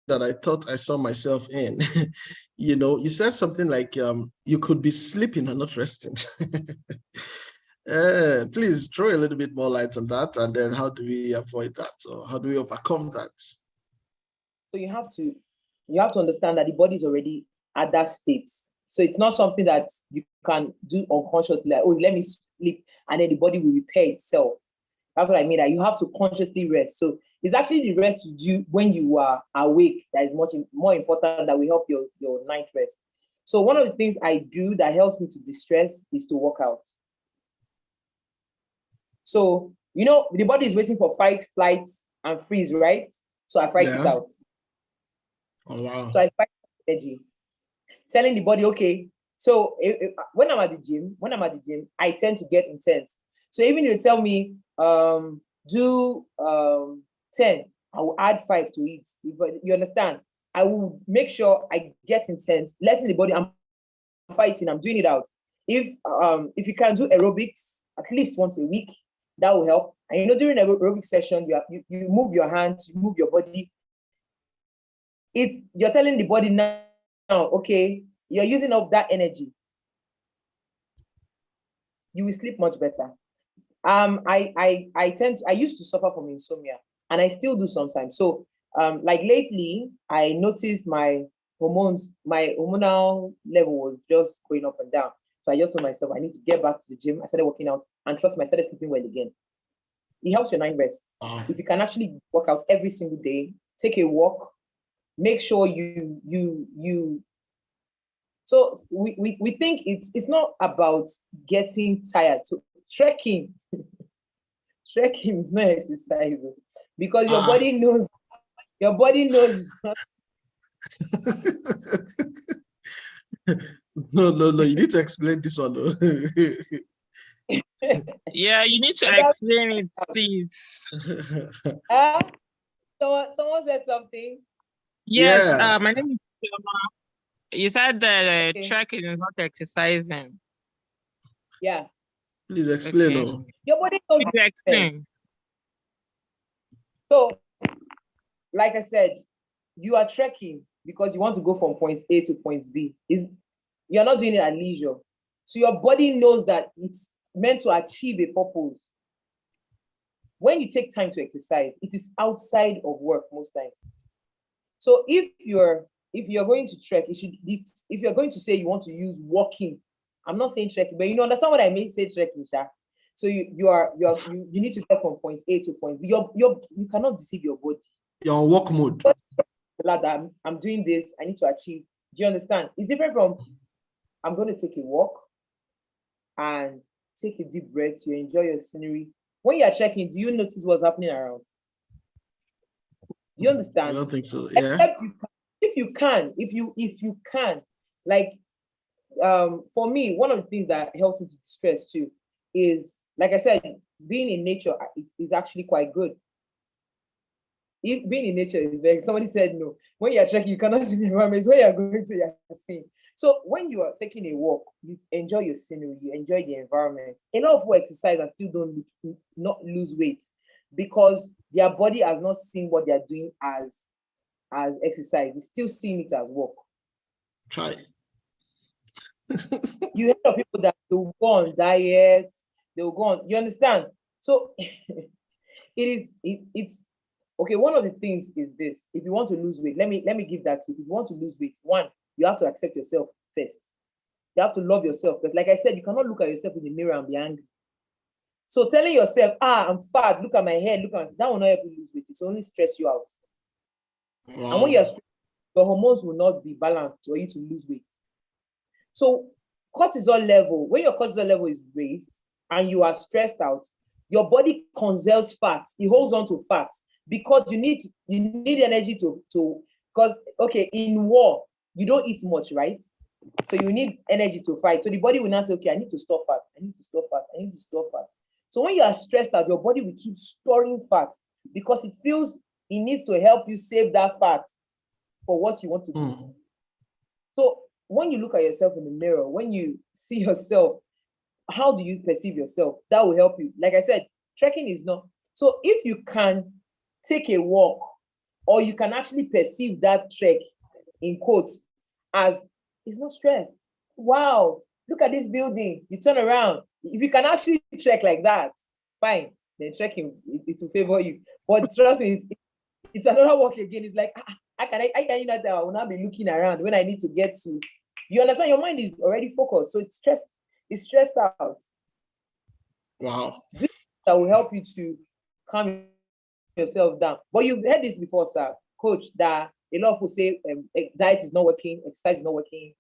that I thought I saw myself in. You know, you said something like you could be sleeping and not resting. Please throw a little bit more light on that, and then how do we avoid that, or how do we overcome that? So you have to understand that the body is already at that state. So it's not something that you can do unconsciously, like, oh, let me sleep, and then the body will repair itself. That's what I mean, that you have to consciously rest. So it's actually the rest you do when you are awake that is much more important, that will help your night rest. So one of the things I do that helps me to distress is to work out. So, you know, the body is waiting for fight, flight, and freeze, right? So I fight it out. Oh, wow. So I fight energy, telling the body, okay, so when I'm at the gym, I tend to get intense. So even if you tell me, do 10, I will add 5 to it. You understand? I will make sure I get intense, lessen the body. I'm fighting, I'm doing it out. If you can do aerobics at least once a week, that will help. And you know, during an aerobic session, you move your hands, you move your body. You're telling the body now, okay, you're using up that energy. You will sleep much better. I used to suffer from insomnia, and I still do sometimes. So like lately, I noticed my hormonal level was just going up and down. So I just told myself I need to get back to the gym. I started working out, and trust me, I started sleeping well again. It helps your night rest. If you can actually work out every single day, take a walk, make sure you. So we think it's not about getting tired. So trekking is not exercise, because your body knows. Your body knows. No. You need to explain this one, though. Yeah, you need to explain it, please. Someone said something. Yes, my name is Choma. You said that trekking is not exercising. Yeah. Please explain. Okay. Your body knows. Please explain. So, like I said, you are trekking because you want to go from point A to point B. You're not doing it at leisure. So your body knows that it's meant to achieve a purpose. When you take time to exercise, it is outside of work most times. So if you're going to trek, if you're going to say you want to use walking, I'm not saying trekking, but you understand what I mean, say trekking, Sha. So you need to get from point A to point B. You cannot deceive your body. You're on walk mode. I'm doing this, I need to achieve. Do you understand? It's different from I'm going to take a walk and take a deep breath, you enjoy your scenery. When you are trekking, do you notice what's happening around? Do you understand? I don't think so. Yeah. Except if you can, like for me, one of the things that helps me to distress too is, like I said, being in nature is actually quite good. If being in nature is very, somebody said no. When you're trekking, you cannot see the environment. When you're going to, you're seeing. So when you are taking a walk, you enjoy your scenery, you enjoy the environment. A lot of people exercise and still not lose weight because their body has not seen what they are doing as exercise. They still seeing it as work. Try. You hear of people that they will go on diets, they will go on. You understand? So it's okay. One of the things is this: if you want to lose weight, let me give that tip. If you want to lose weight, one, you have to accept yourself first. You have to love yourself. Because like I said, you cannot look at yourself in the mirror and be angry. So telling yourself, I'm fat, look at my head, that will not help you lose weight. It's only stress you out. Wow. And when you're stressed, your hormones will not be balanced for you to lose weight. So cortisol level, when your cortisol level is raised and you are stressed out, your body conserves fats. It holds on to fats. because you need energy to because okay, in war you don't eat much, right? So you need energy to fight. So the body will now say, okay, I need to store fat, I need to store fat, I need to store fat. So when you are stressed out, your body will keep storing fat because it feels it needs to help you save that fat for what you want to do. So when you look at yourself in the mirror, when you see yourself, how do you perceive yourself? That will help you. Like I said, trekking is not. So if you can take a walk, or you can actually perceive that trek in quotes as it's not stress. Wow, look at this building. You turn around. If you can actually trek like that, fine. Then trekking it will favor you. But trust me, it's another walk again. It's like I can you know that I will not be looking around when I need to get to. You understand? Your mind is already focused, so it's stressed out. Wow. That will help you to calm yourself down. But you've heard this before, sir, coach, that a lot of people say diet is not working, exercise is not working,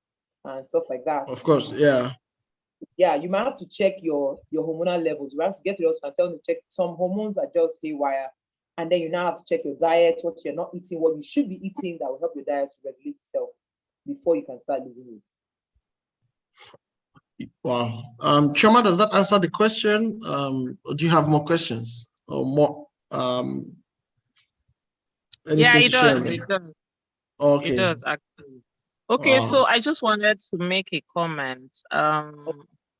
and stuff like that. Of course, yeah. Yeah, you might have to check your hormonal levels. You have to get to the hospital and tell them to check. Some hormones are just haywire. And then you now have to check your diet, what you're not eating, what you should be eating that will help your diet to regulate itself before you can start losing it. Wow. Chioma, does that answer the question? Or do you have more questions or more? Yeah, it does. It does. Okay. It does actually. Okay, wow. So I just wanted to make a comment.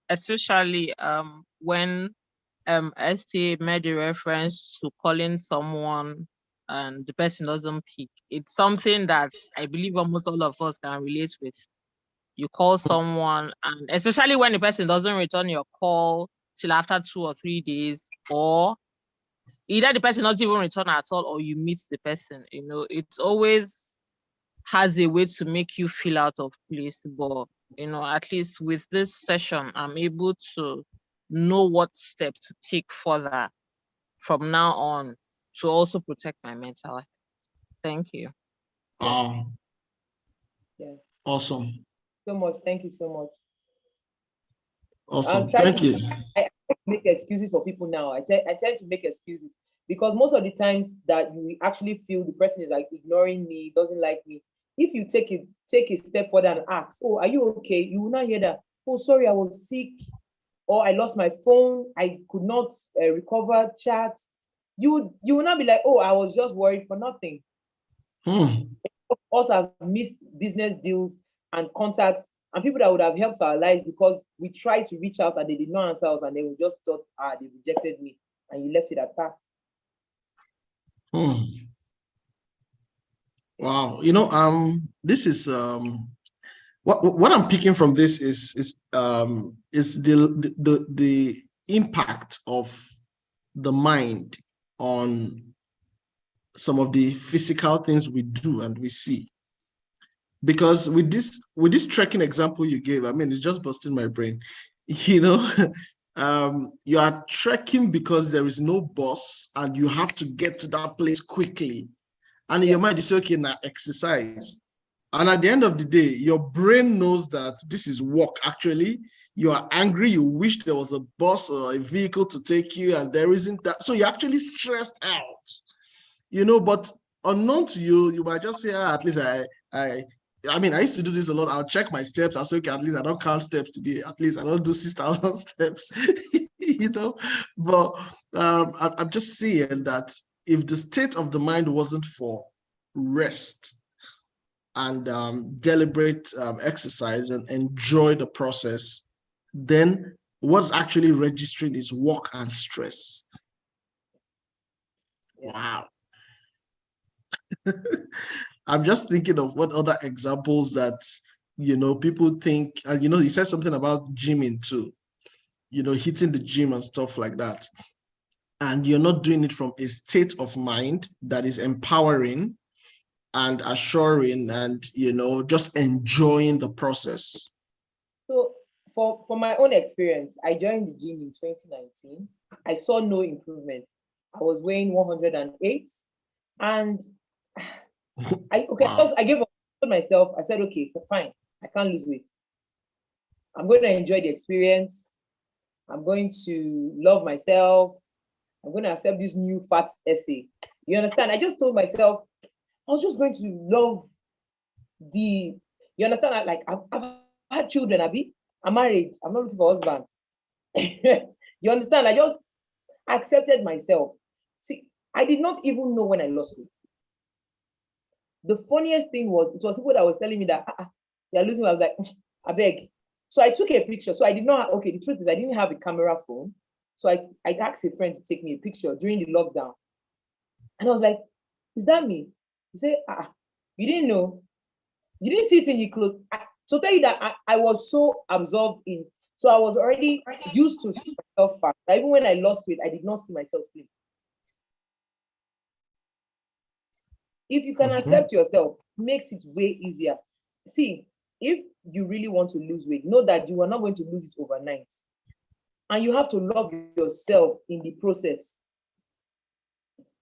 Especially when ST made a reference to calling someone and the person doesn't pick. It's something that I believe almost all of us can relate with. You call someone, and especially when the person doesn't return your call till after 2 or 3 days, or either the person doesn't even return at all, or you meet the person. You know, it always has a way to make you feel out of place. But you know, at least with this session, I'm able to know what steps to take further from now on to also protect my mental health. Thank you. Yeah. Awesome. So much. Thank you so much. Awesome. Thank you. I make excuses for people now. I tend to make excuses because most of the times that you actually feel the person is like ignoring me, doesn't like me. If you take a step further and ask, oh, are you okay? You will not hear that. Oh, sorry, I was sick, or I lost my phone. I could not recover chat. You will not be like, oh, I was just worried for nothing. Also, I've missed business deals and contacts and people that would have helped our lives because we tried to reach out and they did not answer us and they just thought, they rejected me, and you left it at that. Wow, you know, this is what I'm picking from this is the impact of the mind on some of the physical things we do and we see. Because with this trekking example you gave, I mean, it's just busting my brain. You know, you are trekking because there is no bus and you have to get to that place quickly. And in your mind, you say, okay, now exercise. And at the end of the day, your brain knows that this is work. Actually, you are angry. You wish there was a bus or a vehicle to take you, and there isn't that. So you're actually stressed out, you know, but unknown to you, you might just say, at least I mean, I used to do this a lot. I'll check my steps. I'll say, okay, at least I don't count steps today. At least I don't do 6,000 steps, you know. But I'm just seeing that if the state of the mind wasn't for rest and deliberate exercise and enjoy the process, then what's actually registering is work and stress. Wow. I'm just thinking of what other examples that, you know, people think, and, you know, you said something about gymming too, you know, hitting the gym and stuff like that. And you're not doing it from a state of mind that is empowering and assuring and, you know, just enjoying the process. So for my own experience, I joined the gym in 2019. I saw no improvement. I was weighing 108 and I gave up myself. I said, okay, so fine, I can't lose weight. I'm going to enjoy the experience. I'm going to love myself. I'm going to accept this new fat essay. You understand? I just told myself I was just going to love the, you understand? Like I've had children, Abby. I'm married. I'm not looking for a husband. You understand? I just accepted myself. See, I did not even know when I lost weight. The funniest thing was, it was people that was telling me that they're losing weight. I was like, I beg. So I took a picture. So I did not, okay, the truth is I didn't have a camera phone. So I asked a friend to take me a picture during the lockdown. And I was like, is that me? He said, you didn't know. You didn't see it in your clothes. So tell you that I was so absorbed in, so I was already used to see myself fat. Even when I lost weight, I did not see myself slim. If you can accept yourself, it makes it way easier. See, if you really want to lose weight, know that you are not going to lose it overnight. And you have to love yourself in the process.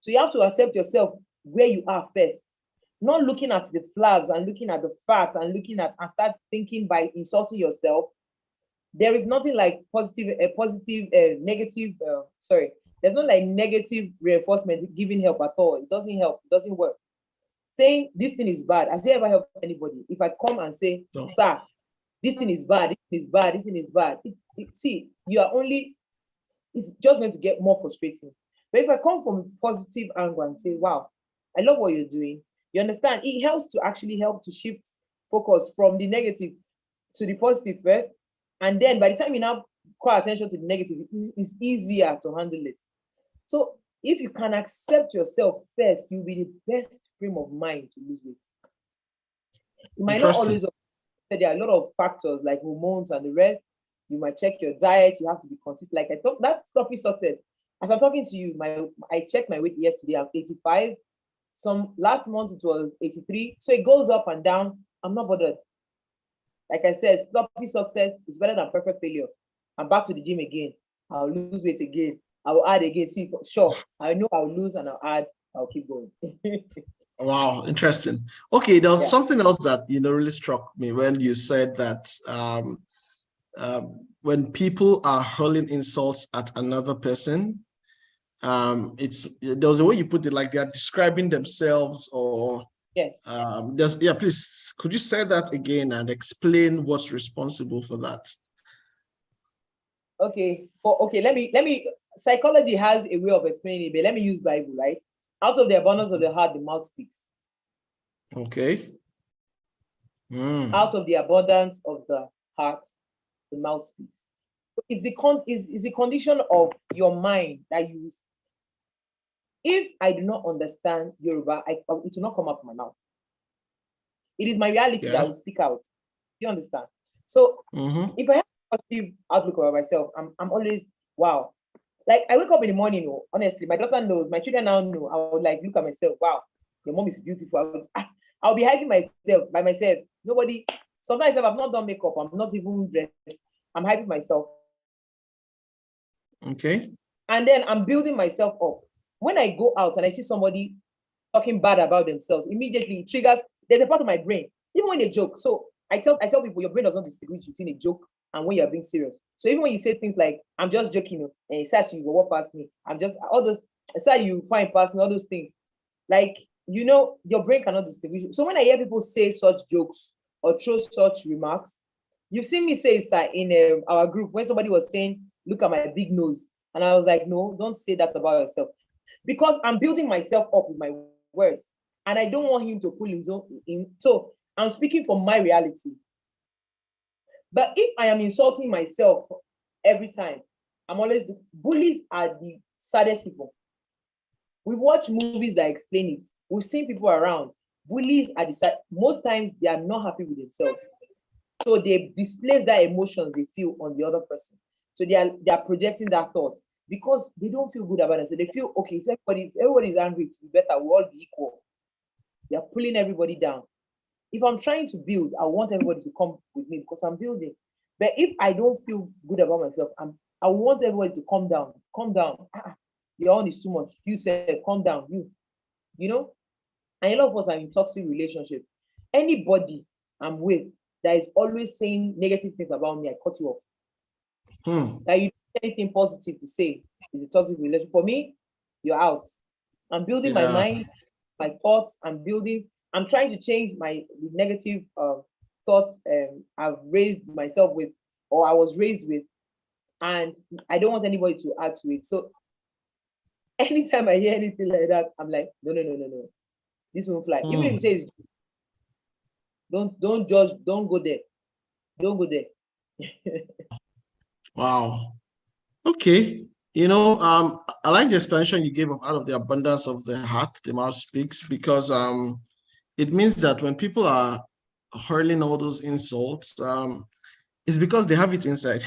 So you have to accept yourself where you are first. Not looking at the flags and looking at the fat and looking at and start thinking by insulting yourself. There is nothing like negative, there's not like negative reinforcement giving help at all. It doesn't help, it doesn't work. Saying this thing is bad, has it ever helped anybody? If I come and say, no, sir, this thing is bad, this thing is bad, this thing is bad. See, you are only, it's just going to get more frustrating. But if I come from a positive angle and say, wow, I love what you're doing, you understand? It helps to actually help to shift focus from the negative to the positive first. And then by the time you now call attention to the negative, it's easier to handle it. So if you can accept yourself first, you'll be the best frame of mind to lose weight. You might not always, there are a lot of factors like hormones and the rest. You might check your diet, you have to be consistent. Like I thought, that's Sloppy Success. As I'm talking to you, I checked my weight yesterday, I'm 85. Last month it was 83. So it goes up and down. I'm not bothered. Like I said, Sloppy Success is better than perfect failure. I'm back to the gym again. I'll lose weight again. I will add again. See, sure, I know I'll lose and I'll add. I'll keep going. Wow, interesting. Okay, there was something else that really struck me when you said that when people are hurling insults at another person, there was a way you put it, like they are describing themselves, or yes. Please, could you say that again and explain what's responsible for that? Okay. Let me. Psychology has a way of explaining it, but let me use Bible, right? Out of the abundance of the heart, the mouth speaks. Okay. Out of the abundance of the heart, the mouth speaks. It's the condition of your mind that you. If I do not understand Yoruba, it will not come out of my mouth. It is my reality that will speak out. You understand? So if I have a positive outlook about myself, I'm always wow. Like I wake up in the morning, honestly, my daughter knows, my children now know. I would like look at myself, wow, your mom is beautiful. I'll be hyping myself by myself. Nobody, sometimes if I've not done makeup, I'm not even dressed, I'm hyping myself. Okay. And then I'm building myself up. When I go out and I see somebody talking bad about themselves, immediately it triggers, there's a part of my brain, even when they joke. So I tell people, your brain does not distinguish between a joke and when you're being serious. So even when you say things like, I'm just joking, and it says you will walk past me, I'm just, all those, it's like you find past me, all those things. Like, your brain cannot distinguish. So when I hear people say such jokes or throw such remarks, you've seen me say it in our group when somebody was saying, look at my big nose. And I was like, no, don't say that about yourself. Because I'm building myself up with my words. And I don't want him to pull his own in. So I'm speaking from my reality. But if I am insulting myself every time, bullies are the saddest people. We've watched movies that explain it. We've seen people around. Bullies are most times they are not happy with themselves. So they displace that emotion they feel on the other person. So they are projecting that thought because they don't feel good about it. So they feel, okay, so everybody is angry, it's better, we'll all be equal. They are pulling everybody down. If I'm trying to build, I want everybody to come with me because I'm building. But if I don't feel good about myself, I want everybody to calm down. Calm down. Your own is too much. You said, calm down. And a lot of us are in toxic relationships. Anybody I'm with that is always saying negative things about me, I cut you off. That you don't have anything positive to say is a toxic relationship. For me, you're out. I'm building my mind, my thoughts. I'm trying to change my negative thoughts I've raised myself with, or I was raised with, and I don't want anybody to add to it. So anytime I hear anything like that, I'm like, no. This won't fly. Even if it says, don't judge, don't go there. Don't go there. Wow. Okay. You know, I like the explanation you gave of out of the abundance of the heart, the mouth speaks, because it means that when people are hurling all those insults, it's because they have it inside.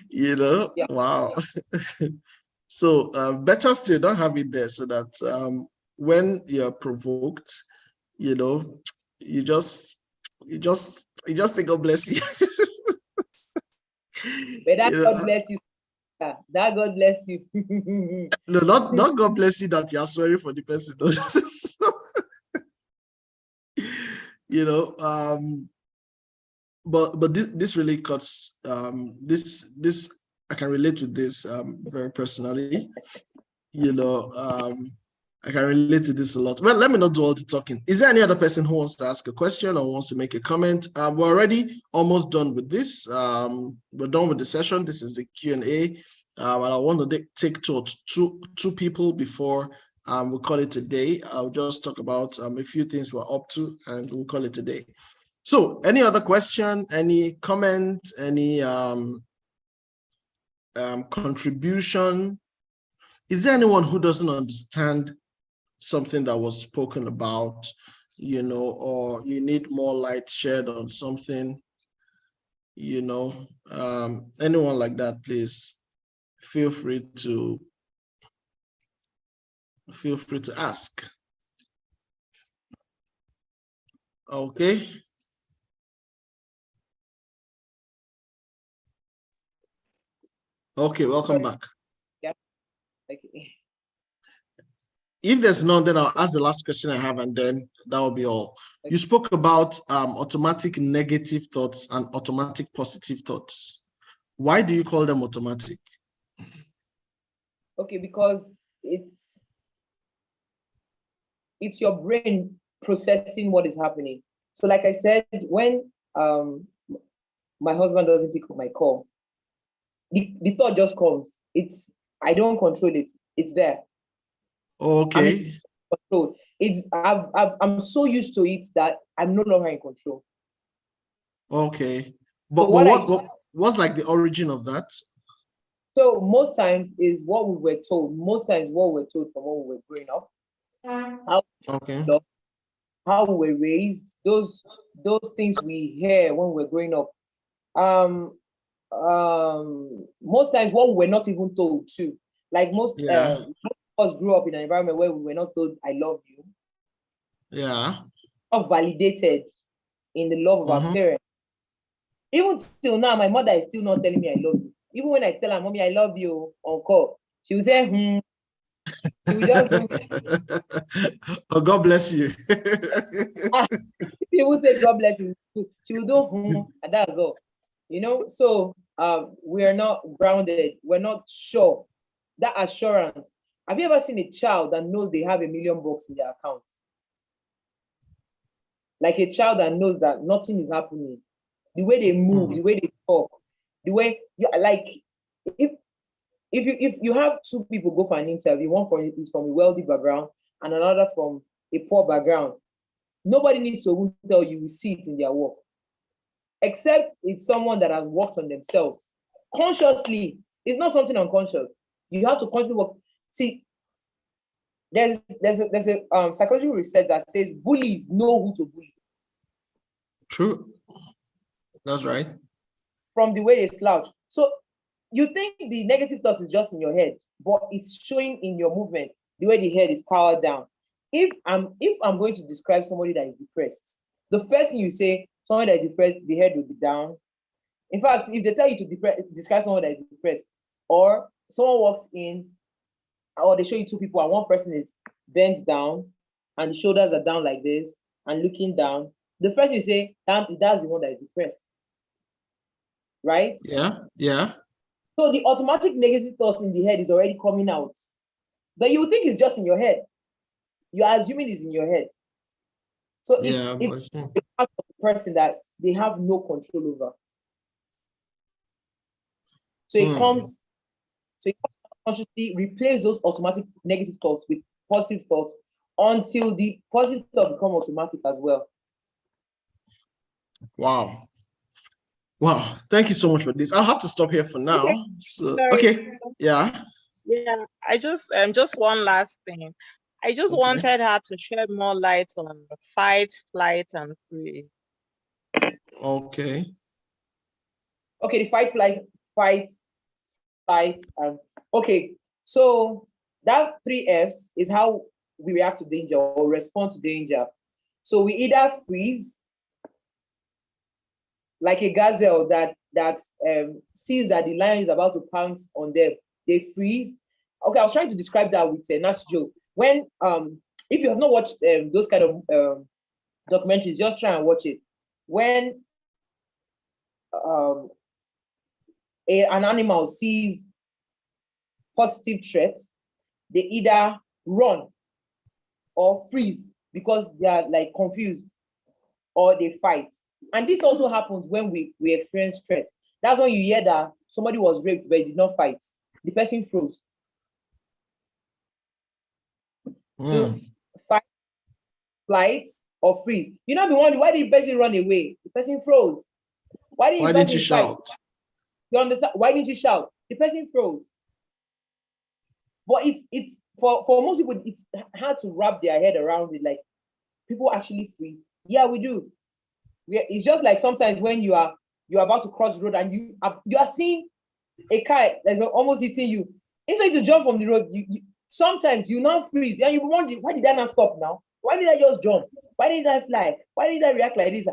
You know, Yeah. wow. So better still don't have it there, so that when you're provoked, you know, you just say God bless you. But that You God know, bless you. That God bless you. no, not God bless you that you're sorry for the person. You know, but this really cuts this I can relate to this very personally. You know, I can relate to this a lot. Well, let me not do all the talking. Is there any other person who wants to ask a question or wants to make a comment? We're already almost done with this. We're done with the session. This is the Q&A. And I want to take two people before we call it a day. I'll just talk about a few things we're up to, and we'll call it a day. So, any other question, any comment, any contribution? Is there anyone who doesn't understand something that was spoken about, you know, or you need more light shed on something, you know? Anyone like that, please feel free to ask. Okay. Okay, welcome back. Yeah. Okay. If there's none, then I'll ask the last question I have, and then that will be all. Okay. You spoke about automatic negative thoughts and automatic positive thoughts. Why do you call them automatic? Okay, because it's your brain processing what is happening. So like I said, when my husband doesn't pick up my call, the thought just comes. I don't control it. It's there. Okay. I'm so used to it that I'm no longer in control. Okay. But so what's like the origin of that? So most times is what we were told. Most times what we were told from when we were growing up. How we were raised, those things we hear when we're growing up. Most times what we were not even told too. Like most of us grew up in an environment where we were not told I love you. Yeah. Not validated in the love of our parents. Even till now, my mother is still not telling me I love you. Even when I tell her, Mommy, I love you on call, she will say, She will just do. Oh, God bless you. People say God bless you. She will do, and that's all. You know, so we are not grounded. We're not sure. That assurance. Have you ever seen a child that knows they have $1 million in their account? Like a child that knows that nothing is happening. The way they move, the way they talk, the way you like. If you have two people go for an interview, one is from a wealthy background and another from a poor background, nobody needs to tell you, we see it in their work. Except it's someone that has worked on themselves consciously. It's not something unconscious. You have to consciously work. See, there's a psychological research that says bullies know who to bully. True. That's right. From the way they slouch. So you think the negative thought is just in your head, but it's showing in your movement, the way the head is powered down. If I'm going to describe somebody that is depressed, the first thing you say, someone that is depressed, the head will be down. In fact, if they tell you to describe someone that is depressed, or someone walks in, or they show you two people and one person is bent down and the shoulders are down like this and looking down, the first you say, that's the one that is depressed. Right? Yeah. So the automatic negative thoughts in the head is already coming out. But you think it's just in your head. You are assuming it's in your head. So it's a part of the person that they have no control over. So it comes, so you consciously replace those automatic negative thoughts with positive thoughts until the positive thoughts become automatic as well. Wow. Wow. Thank you so much for this. I'll have to stop here for now. Okay. So, Sorry. okay. Yeah. Yeah. I just one last thing. I just wanted her to shed more light on fight, flight, and freeze. Okay. Okay, the fight, flight, and okay. So that 3 F's is how we react to danger or respond to danger. So we either freeze, like a gazelle that sees that the lion is about to pounce on them. They freeze. Okay, I was trying to describe that with Nash Joe. When if you have not watched those kind of documentaries, just try and watch it. When an animal sees positive threats, they either run or freeze because they are like confused, or they fight. And this also happens when we experience threats. That's when you hear that somebody was raped but did not fight. The person froze. So fight, flight, or freeze. You know, be wondering, why did the person run away? The person froze. Why didn't you shout? You understand? Why didn't you shout? The person froze. But it's for most people, it's hard to wrap their head around it. Like, people actually freeze. Yeah, we do. It's just like sometimes when you're about to cross the road and you are seeing a car that's almost hitting you. Instead to jump from the road, sometimes you now freeze and you wonder, why did I not stop now? Why did I just jump? Why did I fly? Why did I react like this?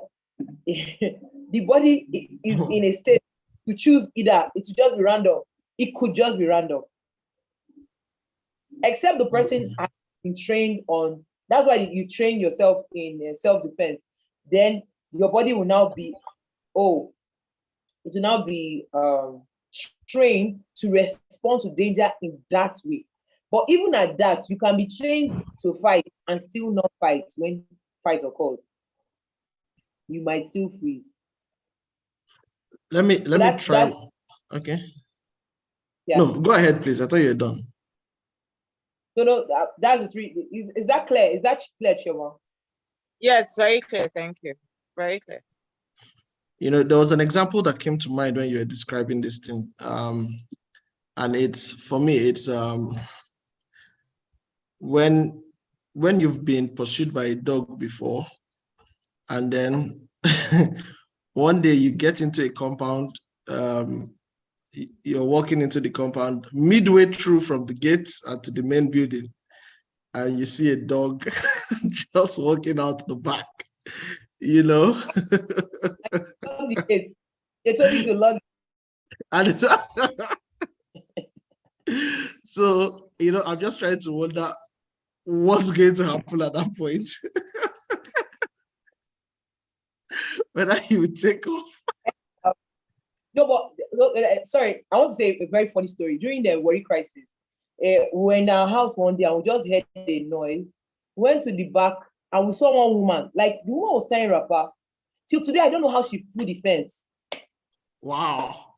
The body is in a state to choose either. It should just be random. It could just be random. Except the person has been trained on. That's why you train yourself in self-defense. Then your body will now be, trained to respond to danger in that way. But even at that, you can be trained to fight and still not fight when fight occurs. You might still freeze. Let me try. Okay. Yeah. No, go ahead, please. I thought you were done. No, that's the 3. Is that clear? Is that clear, Chioma? Yes, very clear. Thank you. Very clear. You know, there was an example that came to mind when you were describing this thing. And it's, for me, it's when you've been pursued by a dog before, and then one day you get into a compound, you're walking into the compound, midway through from the gates to the main building, and you see a dog just walking out the back, you know. They told you to log. And so, you know, I'm just trying to wonder what's going to happen at that point. Whether he would take off. No, but sorry, I want to say a very funny story. During the Warri crisis, we were in our house one day and we just heard a noise. We went to the back and we saw one woman. Like, the woman was tying wrapper. Till today, I don't know how she pulled the fence. Wow.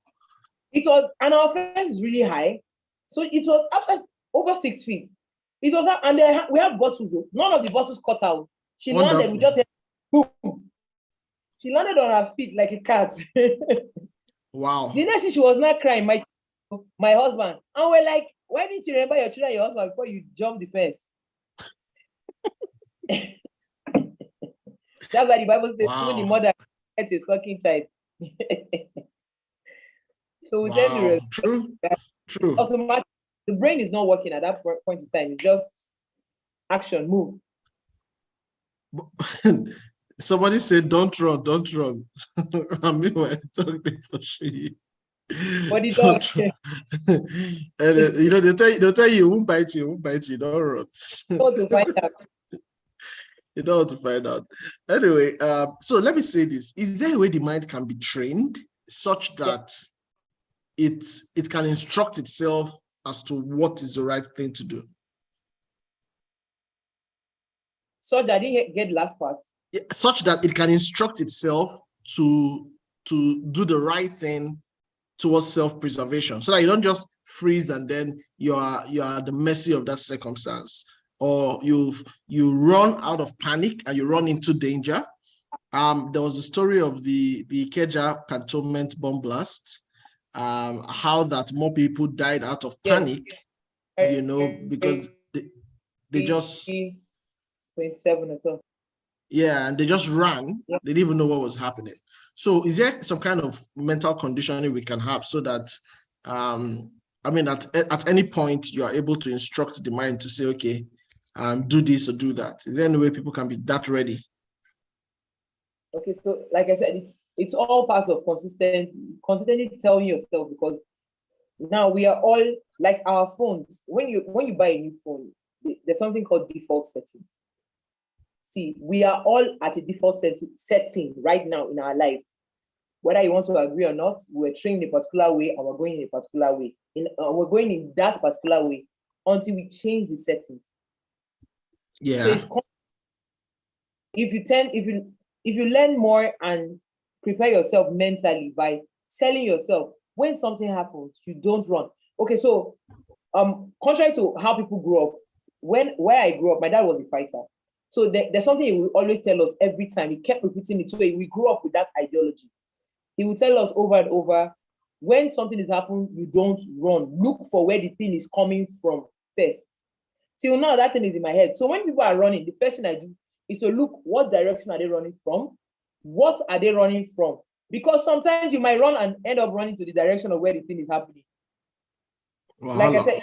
It was, and our fence is really high. So it was after over 6 feet. It was, and then we have bottles. None of the bottles cut out. She landed, we just said, boom. She landed on her feet like a cat. Wow. The next thing, she was not crying, my husband. And we're like, why didn't you remember your children and your husband before you jumped the fence? That's why the Bible says, even the mother gets a sucking child. So we tend to True. Automatically, the brain is not working at that point in time. It's just action, move. Somebody said, "Don't run, don't run." I mean, when talking for sure. What did dog? And you know, they'll tell you, won't bite you, don't run. To find out. You don't want to find out. Anyway, so let me say this: is there a way the mind can be trained such that it can instruct itself as to what is the right thing to do. So I didn't get the last part. Such that it can instruct itself to do the right thing towards self-preservation, so that you don't just freeze and then you are at the mercy of that circumstance, or you run out of panic and you run into danger. There was a story of the Ikeja cantonment bomb blast, how that more people died out of panic, because they just 27 or so. Yeah, and they just ran. Yeah. They didn't even know what was happening. So is there some kind of mental conditioning we can have so that, at any point you are able to instruct the mind to say, okay, do this or do that? Is there any way people can be that ready? Okay, so like I said, it's all parts of consistently telling yourself, because now we are all like our phones. When you buy a new phone, there's something called default settings. See, we are all at a default setting right now in our life. Whether you want to agree or not, we're trained in a particular way and we're going in a particular way. We're going in that particular way until we change the setting. Yeah. So it's if you learn more and prepare yourself mentally by telling yourself when something happens, you don't run. Okay, so contrary to how people grow up, where I grew up, my dad was a fighter. So there's something he will always tell us every time. He kept repeating it. So we grew up with that ideology. He will tell us over and over, when something is happening, you don't run. Look for where the thing is coming from first. Till now, that thing is in my head. So when people are running, the first thing I do is to look, what direction are they running from? What are they running from? Because sometimes you might run and end up running to the direction of where the thing is happening. Wow. Like I said,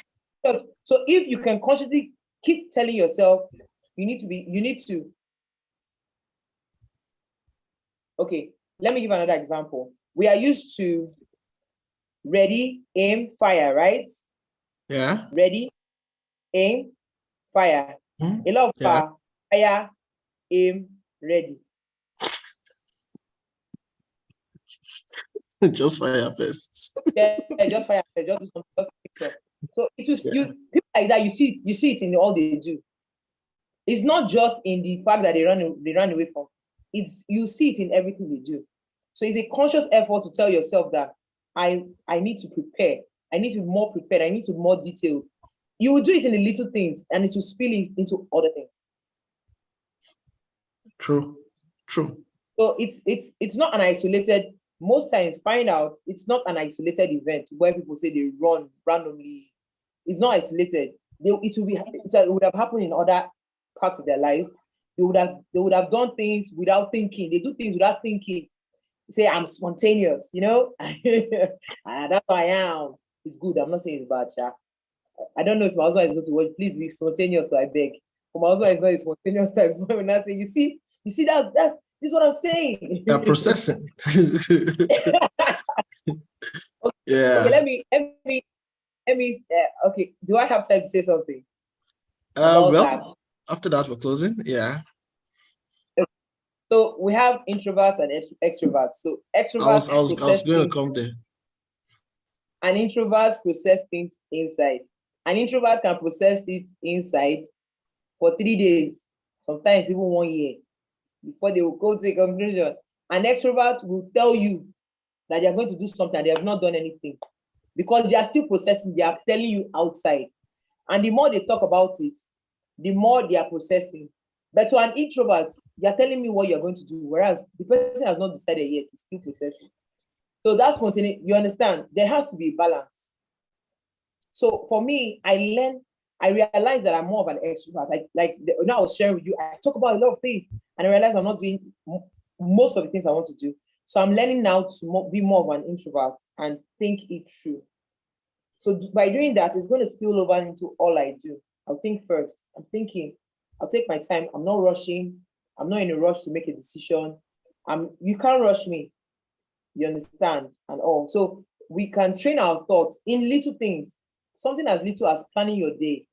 so if you can consciously keep telling yourself, you need to. Okay, let me give another example. We are used to ready, aim, fire, right? Yeah. Ready, aim, fire. A lot of fire, aim, ready. Just fire first. Yeah, just fire first. Just do something. Just picture. So it was you people like that. You see it in all they do. It's not just in the fact that they run away from. You see it in everything they do. So it's a conscious effort to tell yourself that I need to prepare. I need to be more prepared. I need to be more detailed. You will do it in the little things and it will spill into other things. True. So it's not an isolated. Most times, find out it's not an isolated event where people say they run randomly. It's not isolated. It would have happened in other parts of their lives. They would have done things without thinking. They do things without thinking. Say I'm spontaneous, that's how I am. It's good. I'm not saying it's bad, Sha. I don't know if my husband is going to watch. Please be spontaneous, so I beg. But my husband is not a spontaneous type. When I say, you see, that's this is what I'm saying. They're processing. Okay, yeah. Okay, let me. Okay, do I have time to say something? That? After that, we're closing. Yeah. So we have introverts and extroverts. So extroverts. I was going to come there. And introverts process things inside. An introvert can process it inside for 3 days, sometimes even 1 year, before they will go to a conclusion. An extrovert will tell you that they are going to do something and they have not done anything, because they are still processing. They are telling you outside. And the more they talk about it, the more they are processing. But to an introvert, you're telling me what you're going to do, whereas the person has not decided yet, is still processing. So that's spontaneous. You understand? There has to be a balance. So for me, I realized that I'm more of an extrovert. When I was sharing with you, I talk about a lot of things, and I realized I'm not doing most of the things I want to do. So I'm learning now to be more of an introvert and think it through. So by doing that, it's going to spill over into all I do. I'll think first. I'm thinking. I'll take my time. I'm not rushing. I'm not in a rush to make a decision. You can't rush me. You understand? And all. So we can train our thoughts in little things. Something as little as planning your day,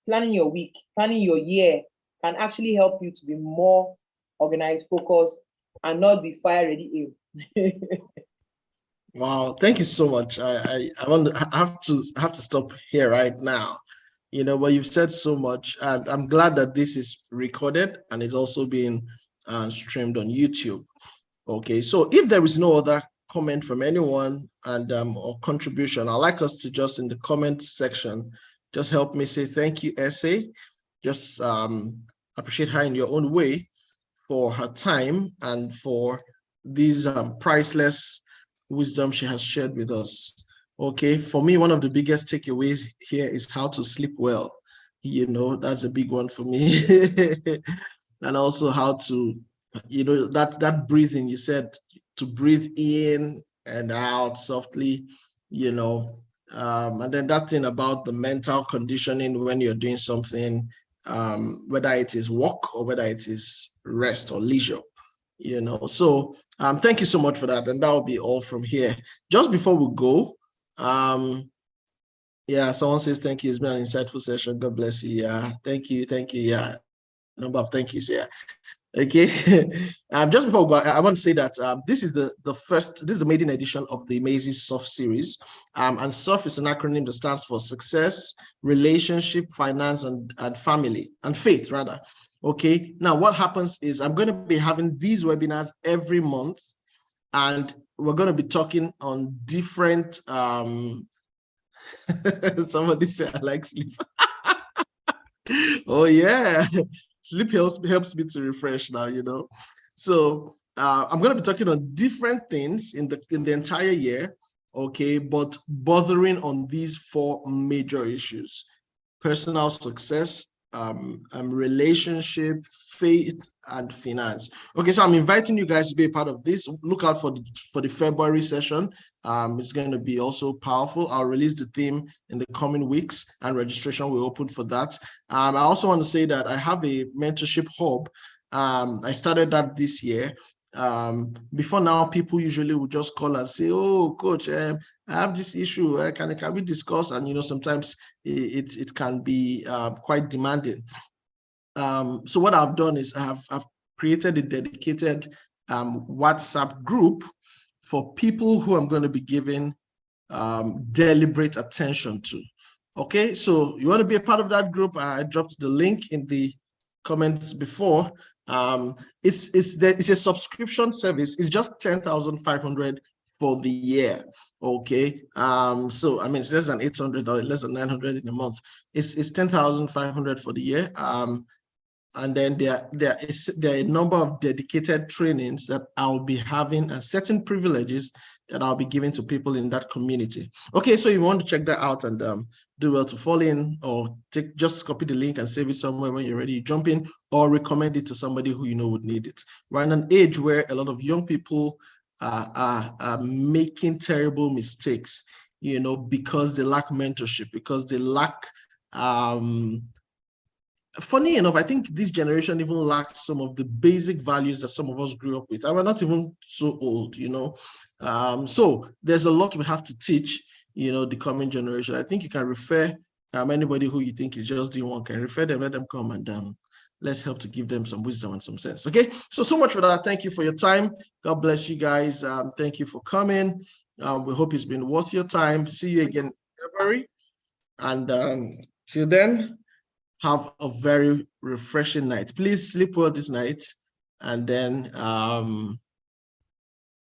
planning your week, planning your year can actually help you to be more organized, focused, and not be fire ready. Wow, thank you so much. I have to stop here right now. But you've said so much, and I'm glad that this is recorded and it's also being streamed on YouTube. Okay, so if there is no other comment from anyone and or contribution, I'd like us to just in the comment section, just help me say thank you, Essay. Just appreciate her in your own way for her time and for these priceless wisdom she has shared with us. Okay, for me, one of the biggest takeaways here is how to sleep well. That's a big one for me. And also how to, that breathing, you said to breathe in and out softly, and then that thing about the mental conditioning when you're doing something, whether it is work or whether it is rest or leisure. So thank you so much for that. And that will be all from here. Just before we go, yeah, someone says thank you. It's been an insightful session. God bless you. Yeah, thank you. Yeah, number of thank yous. Yeah. Okay. Just before we go, I want to say that this is the maiden edition of the Amazing SOF series. And SOF is an acronym that stands for Success, Relationship, Finance, and Family, and Faith, rather. Okay. Now, what happens is I'm going to be having these webinars every month, and we're going to be talking on different. Somebody said I like sleep. Oh yeah. Sleep helps me to refresh now, So I'm going to be talking on different things in the entire year, okay, but bothering on these 4 major issues: personal success, relationship, faith, and finance. Okay, so I'm inviting you guys to be a part of this. Look out for the February session. It's going to be also powerful. I'll release the theme in the coming weeks, and registration will open for that. I also want to say that I have a mentorship hub. I started that this year. Before now, people usually would just call and say, "Oh, coach, I have this issue. Can we discuss?" And sometimes it can be quite demanding. So what I've done is I've created a dedicated WhatsApp group for people who I'm going to be giving deliberate attention to. Okay, so you want to be a part of that group? I dropped the link in the comments before. It's a subscription service. It's just 10,500 for the year. Okay. So I mean it's less than 800 or less than 900 in a month. It's 10,500 for the year. And then there are a number of dedicated trainings that I'll be having and certain privileges that I'll be giving to people in that community. Okay, so you want to check that out and do well to fall in, or just copy the link and save it somewhere when you're ready. Jump in or recommend it to somebody who you know would need it. We're in an age where a lot of young people are making terrible mistakes, because they lack mentorship, because they lack funny enough, I think this generation even lacks some of the basic values that some of us grew up with. And we're not even so old, So there's a lot we have to teach, the coming generation. I think you can refer anybody who you think is just doing one, can refer them, let them come, and let's help to give them some wisdom and some sense. Okay, so much for that. Thank you for your time. God bless you guys. Thank you for coming. We hope it's been worth your time. See you again in February. And till then, have a very refreshing night. Please sleep well this night. And then,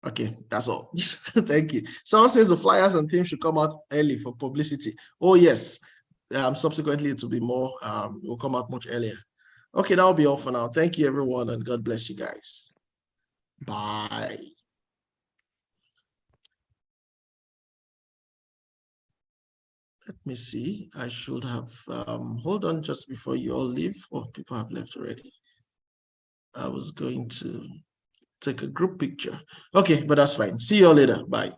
okay, that's all. Thank you. Someone says the flyers and themes should come out early for publicity. Oh, yes. Subsequently, it will be more, it will come out much earlier. Okay, that'll be all for now. Thank you, everyone, and God bless you guys. Bye. Let me see. I should have, hold on just before you all leave. Oh, people have left already. I was going to take a group picture. Okay, but that's fine. See you all later. Bye.